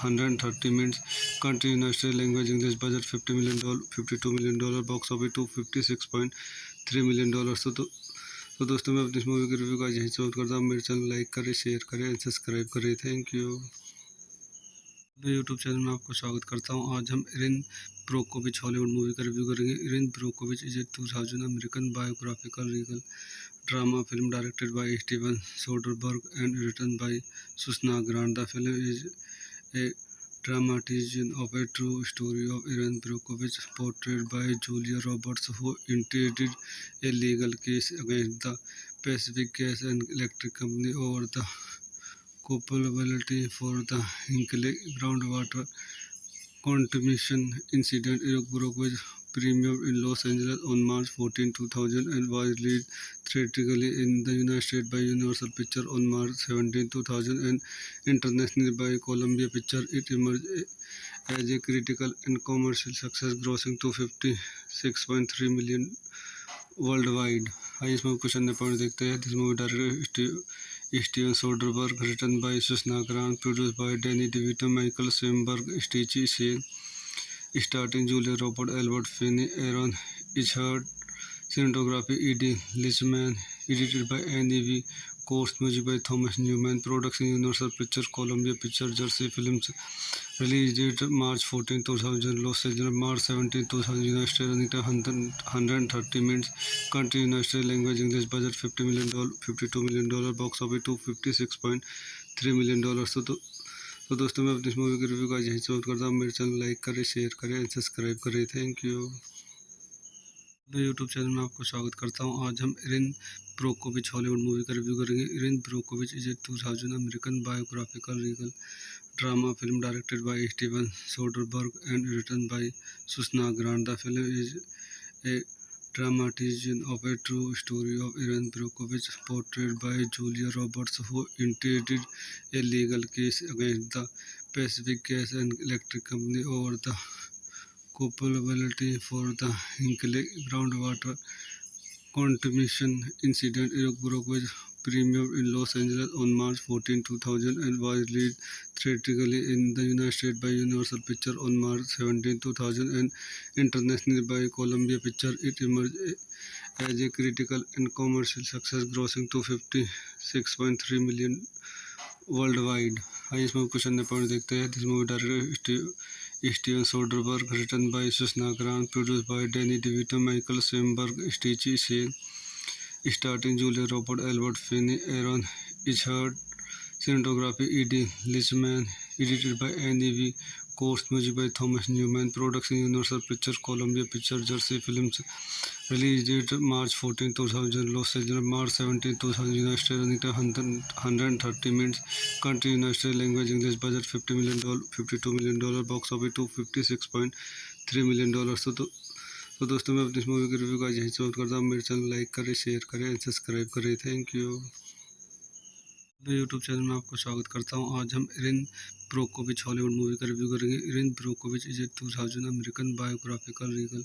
130 minutes, country United States, language English, budget $50 million, $52 million, box office $256.3 million. तो दोस्तों मैं अपनी इस movie की review का यही समाप्त करता हूँ. मेरे चैनल लाइक करें, शेयर करें, सब्सक्राइब करें. Thank you. यूट्यूब चैनल में आपको स्वागत करता हूँ. आज हम इरिन ब्रोकोविच हॉलीवुड मूवी का रिव्यू करेंगे. Erin Brockovich is a 2000 American biographical Regal drama film directed by Steven Soderbergh and written by Susannah Grant. The film is a dramatization of a true story of Erin Brockovich, portrayed by Julia Roberts, who initiated a legal case against the Pacific Gas and Electric Company over the culpability for the Hinkley groundwater contamination incident. Erin Brockovich premiered in Los Angeles on March 14, 2000 and was released theatrically in the United States by Universal Pictures on March 17, 2000 and internationally by Columbia Pictures. It emerged as a critical and commercial success, grossing $256.3 million worldwide. आइए इस movie question point देखते हैं. This movie director Steven Soderbergh, written by Susannah Grant, produce by Danny DeVito, Michael Shamberg, Stacey Sher, starting Julia Roberts, Albert Finney, Aaron Eckhart, cinematography E.D. Lichman, edited by Annie V. Course music by Thomas Newman, production Universal Pictures, Columbia Pictures, Jersey Films, release date March 14, 2000, Los Angeles, March 17, 2000, United States, running time 130 minutes, country United States, language English, budget $50 million, $52 million, box office $256.3 million. तो दोस्तों मैं अपनी इस movie की review का यही समाप्त करता हूँ. मेरे चैनल लाइक करें, शेयर करें, सब्सक्राइब करें. Thank you. यूट्यूब चैनल में आपको स्वागत करता हूँ. आज हम इरिन ब्रोकोविच हॉलीवुड मूवी का रिव्यू करेंगे. Erin Brockovich is a 2000 American biographical Regal drama film directed by Steven Soderbergh and written by Susannah Grant. The film is a dramatization of a true story of Erin Brockovich, portrayed by Julia Roberts, who initiated a legal case against the Pacific Gas and Electric Company over the culpability for the Hinkley groundwater contamination incident. Erin Brockovich premiered in Los Angeles on March 14, 2000 and was released theatrically in the United States by Universal Pictures on March 17, 2000 and internationally by Columbia Pictures. It emerged as a critical and commercial success, grossing $256.3 million worldwide. आइए इस movie question point देखते हैं. This movie director Steven Soderbergh, written by Susana Grant, produced by Danny DeVito, Michael Sandberg, Stacey Shane, starring Julia Roberts, Albert Finney, Aaron Eckhart, cinematography E.D. Lichman, edited by Annie V. Course music by Thomas Newman, production Universal Pictures, Columbia Pictures, Jersey Films, release date March 14, 2000, Los Angeles, March 17, 2000, United States, running time 130 minutes, country United States, language English, budget $50 million, $52 million, box office $256.3 million. तो दोस्तों मैं अपनी इस movie की review का यही समाप्त करता हूँ। मेरे चैनल लाइक करें, शेयर करें एंड सब्सक्राइब करें। Thank you. मैं यूट्यूब चैनल में आपको स्वागत करता हूँ। आज हम इरिन ब्रोकोविच हॉलीवुड मूवी का रिव्यू करेंगे। Erin Brockovich is a 2000 American biographical Regal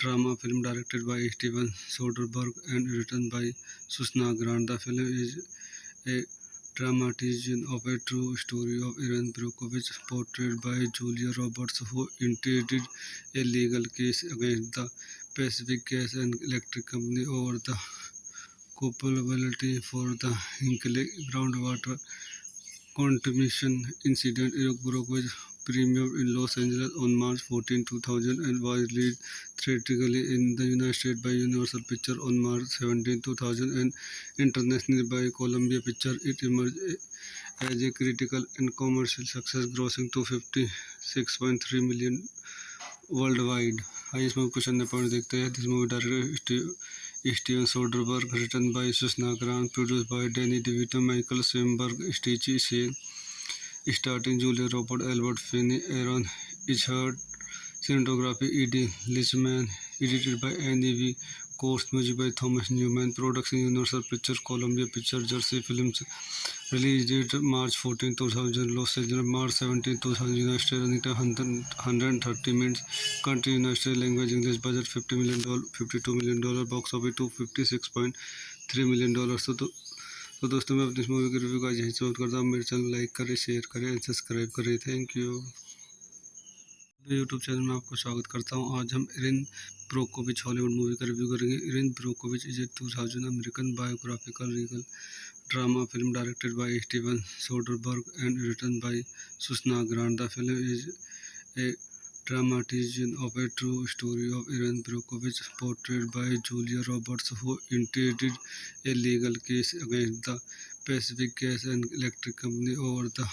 drama film directed by Steven Soderbergh and written by Susannah Grant. The film is a dramatization of a true story of Erin Brockovich, portrayed by Julia Roberts, who initiated a legal case against the Pacific Gas and Electric Company over the culpability for the Hinkley groundwater contamination incident. Erin Brockovich premiered in Los Angeles on March 14, 2000 and was released theatrically in the United States by Universal Pictures on March 17, 2000 and internationally by Columbia Pictures. It emerged as a critical and commercial success, grossing $256.3 million worldwide. आइए इसमें कुछ अन्य point देखते हैं। This movie director Steven Soderbergh, written by Susannah Grant, produced by Danny DeVito, Michael Shamberg, Stacey Sher, starring Julia Roberts, Albert Finney, Aaron Eckhart, cinematography E.D. Lichman, edited by Annie V. Course music by Thomas Newman, production Universal Pictures, Columbia Pictures, Jersey Films, release date March 14, 2000, Los Angeles, March 17, 2000, United States, running time 130 minutes, country United States, language English, budget $50 million, $52 million, box office $256.3 million. तो दोस्तों मैं अपनी इस movie की review का यही समाप्त करता हूँ। मेरे चैनल लाइक करें, शेयर करें एंड सब्सक्राइब करें। Thank you. मैं यूट्यूब चैनल में आपको स्वागत करता हूँ। आज हम इरिन ब्रोकोविच हॉलीवुड मूवी का रिव्यू करेंगे। Erin Brockovich is a 2000 American biographical Regal drama film directed by Steven Soderbergh and written by Susannah Grant. The film is a dramatization of a true story of Erin Brockovich, portrayed by Julia Roberts, who initiated a legal case against the Pacific Gas and Electric Company over the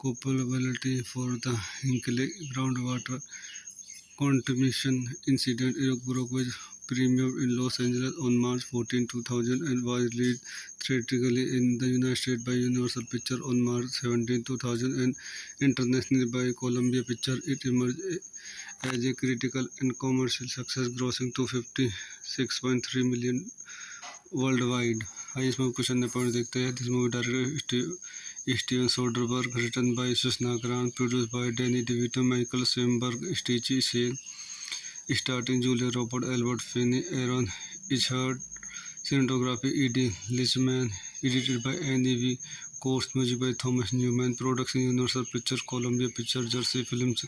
culpability for the Hinkley groundwater contamination incident. Erin Brockovich premiered in Los Angeles on March 14, 2000 and was released theatrically in the United States by Universal Pictures on March 17, 2000 and internationally by Columbia Pictures. It emerged as a critical and commercial success, grossing $256.3 million worldwide. आइए इसमें कुछ अन्य point देखते हैं। This movie director Steven Soderbergh, written by Susannah Grant, produced by Danny DeVito, Michael Shamberg, Stacey Sher, starring Julia Roberts, Albert Finney, Aaron Eckhart, cinematography E.D. Lichman, edited by Annie V. Course music by Thomas Newman, production Universal Pictures, Columbia Pictures, Jersey Films,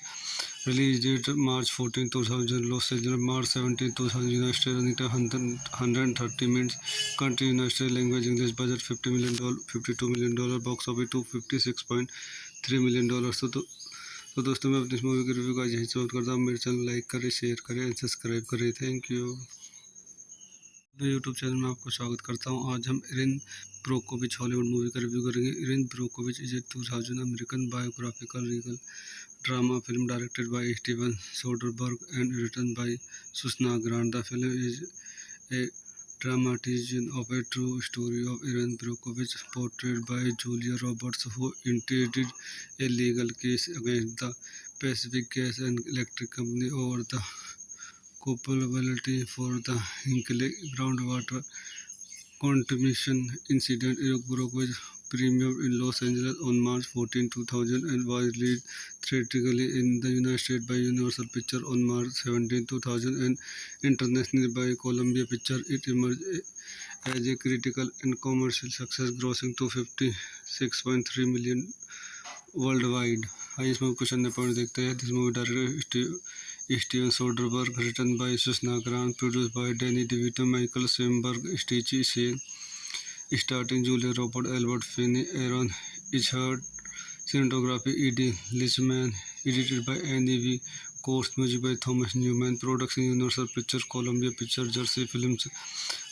release date March 14, 2000, Los Angeles, March 17, 2000, United States, running time 130 minutes, country United States, language English, budget $50 million, $52 million, box office $256.3 million. तो दोस्तों मैं अपनी इस movie की review का यही समाप्त करता हूँ। मेरे चैनल लाइक करें, शेयर करें एंड सब्सक्राइब करें। Thank you. मैं यूट्यूब चैनल में आपको स्वागत करता हूँ। आज हम इरिन ब्रोकोविच हॉलीवुड मूवी का रिव्यू करेंगे। Erin Brockovich is a 2000 American biographical Regal drama film directed by Steven Soderbergh and written by Susannah Grant. The film is a dramatization of a true story of Erin Brockovich, portrayed by Julia Roberts, who initiated a legal case against the Pacific Gas and Electric Company over the culpability for the Hinkley groundwater contamination incident. Erin Brockovich premiered in Los Angeles on March 14, 2000 and was released theatrically in the United States by Universal Pictures on March 17, 2000 and internationally by Columbia Pictures. It emerged as a critical and commercial success, grossing $256.3 million worldwide. आइए इसमें कुछ अन्य point देखते हैं। This movie director Steven Soderbergh, written by Susannah Grant, produced by Danny DeVito, Michael Shamberg, Stacey Sher, starring Julia Roberts, Albert Finney, Aaron Eckhart, cinematography E.D. Lichman, edited by N.E.V. Course music by Thomas Newman. Production Universal Pictures, Columbia Pictures, Jersey Films.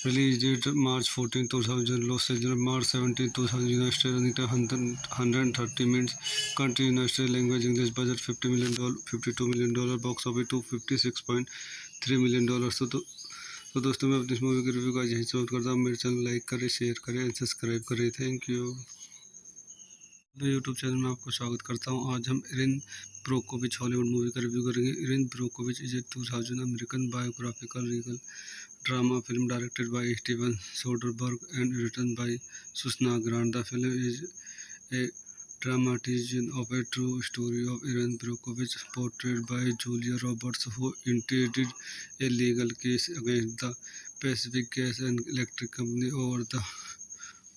Release date March 14, 2000. Los Angeles, March 17, 2000. United States. Running time 130 minutes. Country United States. Language English. Budget $50 million, $52 million. Box office $256.3 million. तो दोस्तों मैं अपनी इस movie की review का यहीं समाप्त करता हूँ। मेरे चैनल लाइक करें, शेयर करें एंड सब्सक्राइब करें। Thank you. यूट्यूब चैनल में आपको स्वागत करता हूँ। आज हम इरिन ब्रोकोविच हॉलीवुड मूवी का रिव्यू करेंगे। Erin Brockovich is a 2000 American biographical Regal drama film directed by Steven Soderbergh and written by Susannah Grant. The film is a dramatization of a true story of Erin Brockovich, portrayed by Julia Roberts, who initiated a legal case against the Pacific Gas and Electric Company over the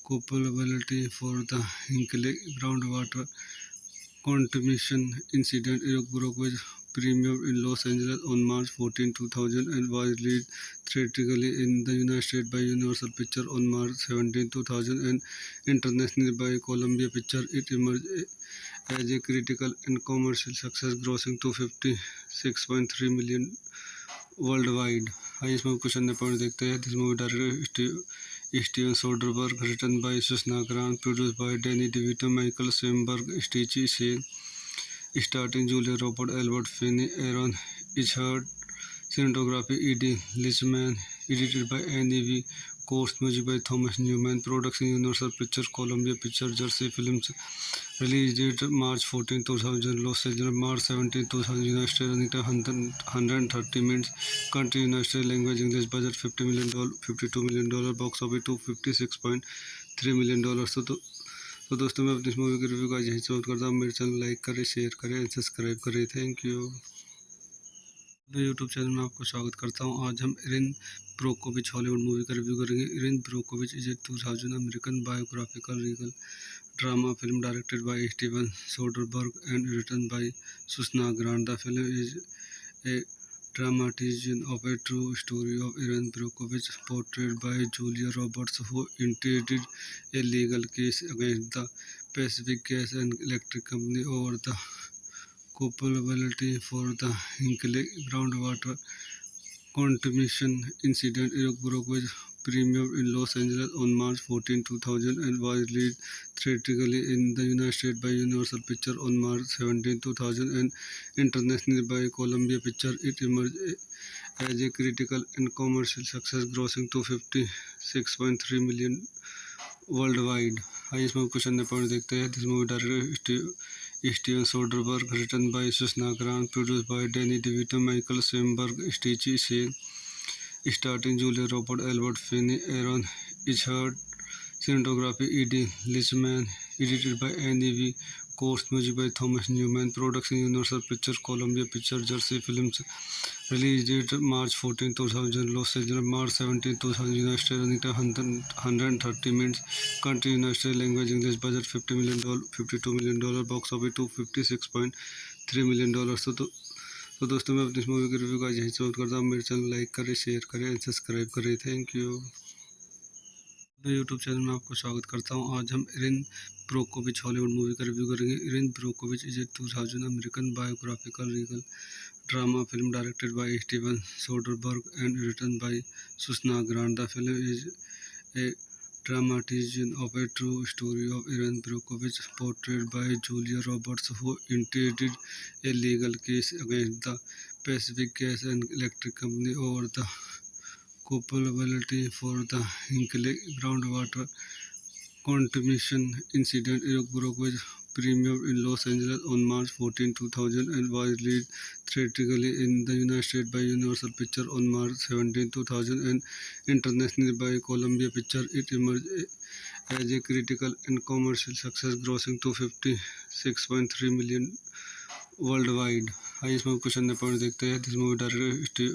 culpability for the Hinkley groundwater contamination incident. Erin Brockovich premiered in Los Angeles on March 14, 2000 and was released theatrically in the United States by Universal Pictures on March 17, 2000 and internationally by Columbia Pictures. It emerged as a critical and commercial success, grossing $256.3 million worldwide. आइए इस movie question point देखते हैं। This movie director Steven Soderbergh, written by Susannah Grant, produce by Danny DeVito, Michael Shamberg, Stacey Sher, starting Julia Roberts, Albert Finney, Aaron Eckhart, cinematography E.D. Lichman, edited by N.E.V. Course music by Thomas Newman. Production Universal Pictures, Columbia Pictures, Jersey Films. Release date March 14, 2000. Los Angeles, March 17, 2000. United States. Running time 130 minutes. Country United States. Language English. Budget $50 million, $52 million. Box office $256.3 million. तो दोस्तों मैं अपनी इस movie की review का यहीं समाप्त करता हूँ। मेरे चैनल लाइक करें, शेयर करें एंड सब्सक्राइब करें। Thank you. यूट्यूब चैनल में आपको स्वागत करता हूँ। आज हम इरिन ब्रोकोविच हॉलीवुड मूवी का रिव्यू करेंगे। Erin Brockovich is a 2000 American biographical Regal drama film directed by Steven Soderbergh and written by Susannah Grant. The film is a dramatization of a true story of Erin Brockovich, portrayed by Julia Roberts, who initiated a legal case against the Pacific Gas and Electric Company over the culpability for the Hinkley groundwater contamination incident. Erin Brockovich premiered in Los Angeles on March 14, 2000 and was released theatrically in the United States by Universal Pictures on March 17, 2000 and internationally by Columbia Pictures. It emerged as a critical and commercial success, grossing $256.3 million worldwide. आइए इस movie question point देखते हैं। This movie director Steven Soderbergh, written by Susannah Grant, produce by Danny DeVito, Michael Shamberg, Stacey Sher, starting Julia Roberts, Albert Finney, Aaron Eckhart, cinematography E.D. Lichman, edited by N.E.V. Course music by Thomas Newman. Production Universal Pictures, Columbia Pictures, Jersey Films. Release date March 14, 2000. Los Angeles, March 17, 2000. United States. Running time 130 minutes. Country United States. Language English. Budget $50 million, $52 million. Box office $256.3 million. तो दोस्तों मैं अपनी इस movie की review का यहीं समाप्त करता हूँ। मेरे चैनल लाइक करें, शेयर करें एंड सब्सक्राइब करें। Thank you. यूट्यूब चैनल में आपको स्वागत करता हूँ। आज हम इरिन ब्रोकोविच हॉलीवुड मूवी का रिव्यू करेंगे। Erin Brockovich is a 2000 American biographical Regal drama film directed by Steven Soderbergh and written by Susannah Grant. The film is a dramatization of a true story of Erin Brockovich, portrayed by Julia Roberts, who initiated a legal case against the Pacific Gas and Electric Company over the culpability for the Hinkley groundwater contamination incident. Erin Brockovich premiered in Los Angeles on March 14, 2000 and was released theatrically in the United States by Universal Pictures on March 17, 2000 and internationally by Columbia Pictures. It emerged as a critical and commercial success, grossing $256.3 million worldwide. आइए इस movie question point देखते हैं। This movie director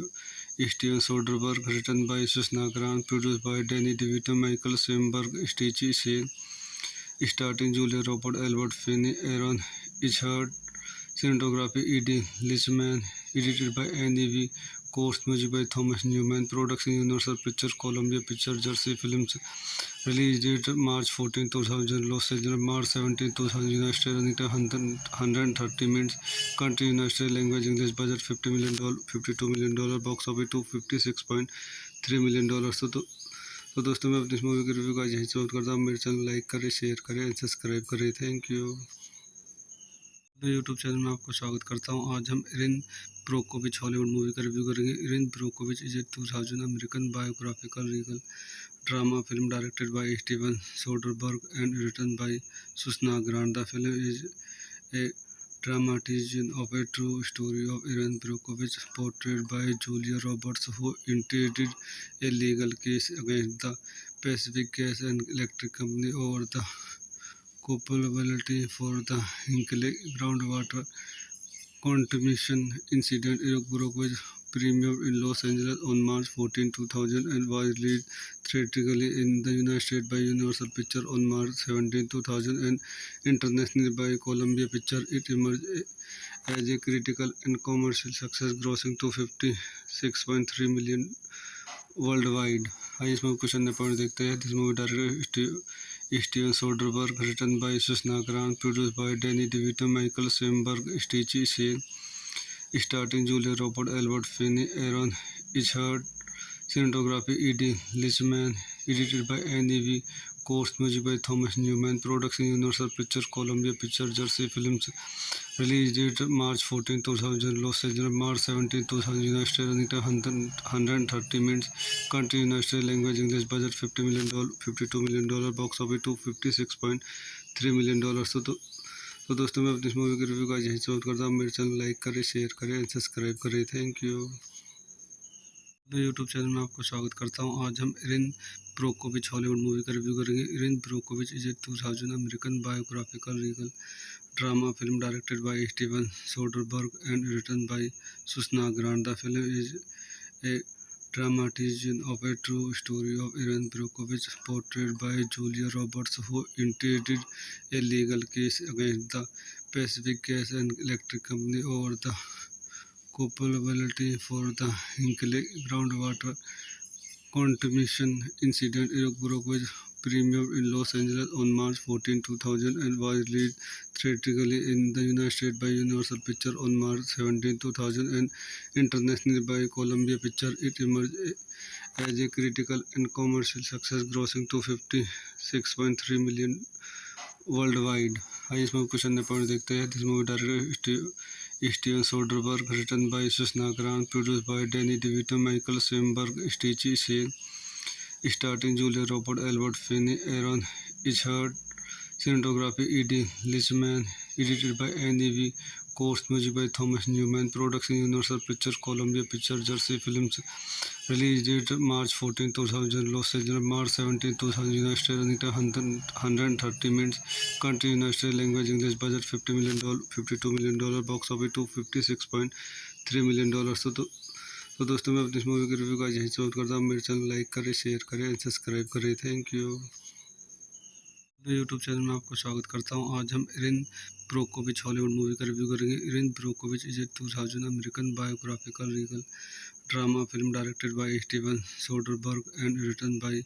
Steven Soderbergh, written by Susannah Grant, produce by Danny DeVito, Michael Shamberg, Stacey Sher, starting Julia Roberts, Albert Finney, Aaron Eckhart, cinematography E.D. Lichman, edited by N.E.V. Course music by Thomas Newman. Production Universal Pictures, Columbia Pictures, Jersey Films. Release date March 14, 2000. Los Angeles March 17, 2000. United States running time 130 minutes. Country United States. Language English. Budget $50 million, $52 million. Box office $256.3 million. तो दोस्तों मैं अपनी इस movie के review का यही समाप्त करता हूँ। मेरे चैनल लाइक करें, शेयर करें एंड सब्सक्राइब करें। Thank you. मैं यूट्यूब चैनल में आपको स्वागत करता हूँ। आज हम इरिन ब्रोकोविच हॉलीवुड मूवी का रिव्यू करेंगे। Erin Brockovich is a 2000 American biographical Regal drama film directed by Steven Soderbergh and written by Susannah Grant. The film is a dramatization of a true story of Erin Brockovich, portrayed by Julia Roberts, who initiated a legal case against the Pacific Gas and Electric Company over the culpability for the Hinkley groundwater contamination incident. Erin Brockovich premiered in Los Angeles on March 14, 2000, and was released theatrically in the United States by Universal Pictures on March 17, 2000, and internationally by Columbia Pictures. It emerged as a critical and commercial success, grossing $256.3 million worldwide. आइए इसमें question point देखते हैं। This movie director Steven Soderbergh, written by Susannah Grant, produced by Danny DeVito, Michael Shamberg, Stacey Sher, starting Julia Roberts, Albert Finney, Aaron Eckhart, cinematography E.D. Lichman, edited by Annie V. Course music by Thomas Newman, production Universal Pictures, Columbia Pictures, Jersey Films. Release date March 14, 2000. Los Angeles March 17, 2000. United States running time 130 minutes. Country United States. Language English. Budget $50 million, $52 million. Box office $256.3 million. तो दोस्तों मैं अपनी इस movie के review का यही समाप्त करता हूँ। मेरे चैनल लाइक करें, शेयर करें एंड सब्सक्राइब करें। Thank you. मैं यूट्यूब चैनल में आपको स्वागत करता हूँ। आज हम इरिन ब्रोकोविच हॉलीवुड मूवी का रिव्यू करेंगे। Erin Brockovich is a 2000 American biographical Regal drama film directed by Steven Soderbergh and written by Susannah Grant. The film is a dramatization of a true story of Erin Brockovich, portrayed by Julia Roberts, who initiated a legal case against the Pacific Gas and Electric Company over the culpability for the Hinkley groundwater contamination incident. Erin Brockovich premiered in Los Angeles on March 14, 2000, and was released theatrically in the United States by Universal Pictures on March 17, 2000, and internationally by Columbia Pictures. It emerged as a critical and commercial success, grossing $256.3 million worldwide. आइए इसमें question point देखते हैं। This movie director Steven Soderbergh, written by Susannah Grant, produced by Danny DeVito, Michael Shamberg, Stacey Sher, starting Julia Roberts, Albert Finney, Aaron Eckhart, cinematography E.D. Lichman, edited by Annie V. Course music by Thomas Newman, production Universal Pictures, Columbia Pictures, Jersey Films. Release date March 14, 2000. Los Angeles March 17, 2000. United States running time 130 minutes. Country United States. Language English. Budget $50 million, $52 million. Box office $256.3 million. तो दोस्तों मैं अपनी इस movie के review का यही समाप्त करता हूँ। मेरे चैनल लाइक करें, शेयर करें एंड सब्सक्राइब करें। Thank you. मैं यूट्यूब चैनल में आपको स्वागत करता हूँ। आज हम इरिन ब्रोकोविच हॉलीवुड मूवी का रिव्यू करेंगे। Erin Brockovich is a 2000 American biographical Regal drama film directed by Steven Soderbergh and written by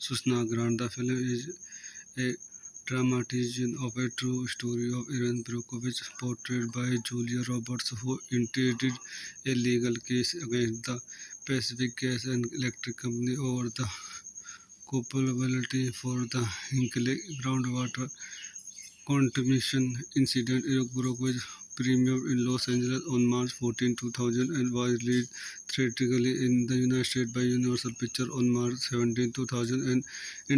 Susannah Grant. The film is a dramatization of a true story of Erin Brockovich, portrayed by Julia Roberts, who initiated a legal case against the Pacific Gas and Electric Company over the culpability for the Hinkley groundwater contamination incident. Erin Brockovich premiered in Los Angeles on March 14, 2000, and was released theatrically in the United States by Universal Pictures on March 17, 2000, and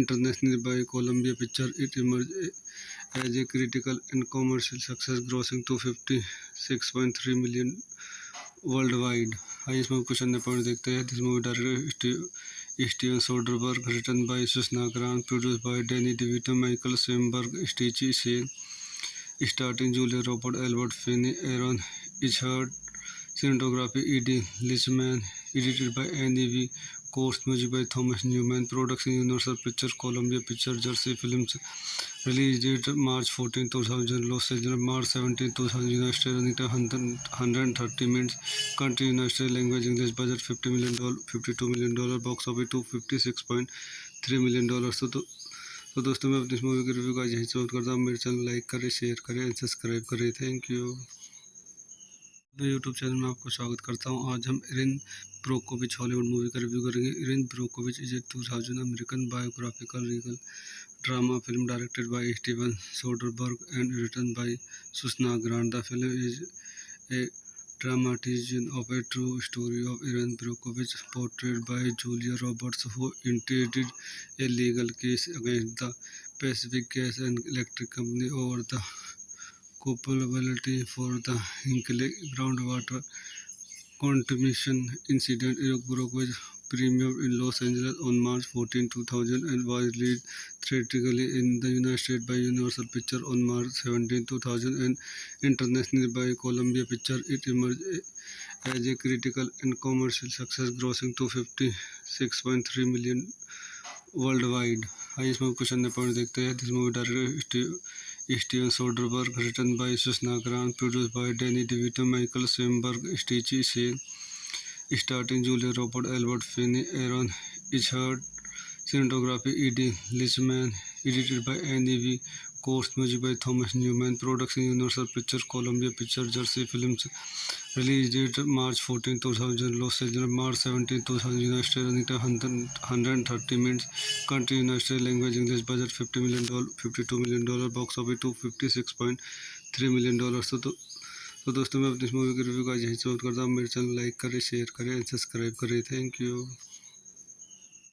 internationally by Columbia Pictures. It emerged as a critical and commercial success, grossing $256.3 million worldwide. आइए इसमें question point देखते हैं। This movie director Steven Soderbergh, written by Susannah Grant, produced by Danny DeVito, Michael Shamberg, Stacey Sher, starting Julia Roberts, Albert Finney, Aaron Eckhart, cinematography E.D. Lichman, edited by Annie V. Course music by Thomas Newman, production Universal Pictures, Columbia Pictures, Jersey Films. Release date March 14, 2000. Los Angeles March 17, 2000. United States running time 130 minutes. Country United States. Language English. Budget $50 million, $52 million. Box office $256.3 million. तो दोस्तों मैं अपनी इस movie की review का यहीं से करता हूँ। मेरे चैनल लाइक करें, शेयर करें एंड सब्सक्राइब करें। Thank you. मैं यूट्यूब चैनल में आपको स्वागत करता हूँ। आज हम इरिन ब्रोकोविच हॉलीवुड मूवी का रिव्यू करेंगे। Erin Brockovich is a 2000 American biographical Regal drama film directed by Steven Soderbergh and written by Susannah Grant. The film is a dramatization of a true story of Erin Brockovich, portrayed by Julia Roberts, who initiated a legal case against the Pacific Gas and Electric Company over the culpability for the Hinkley groundwater contamination incident. Erin Brockovich premiered in Los Angeles on March 14, 2000 and was released theatrically in the United States by Universal Pictures on March 17, 2000 and internationally by Columbia Pictures. It emerged as a critical and commercial success, grossing $256.3 million worldwide. आइए इसमें कुछ अन्य point देखते हैं। This movie director Steven Soderbergh, written by Susannah Grant, produce by Danny DeVito, Michael Shamberg, Stacey Sher, starring Julia Roberts, Albert Finney, Aaron Eckhart, cinematography E.D. Lichman, edited by Annie V. Course, music by Thomas Newman, production Universal Pictures, Columbia Pictures, Jersey Films, release date March 14, 2000, Los Angeles, March 17, 2000, United States, running time 130 minutes, country United States, language English, budget $50 million, $52 million, box office $256.3 million. तो दोस्तों मैं अपनी इस movie की review का यहीं से करता हूँ। मेरे चैनल लाइक करें, शेयर करें एंड सब्सक्राइब करें। Thank you.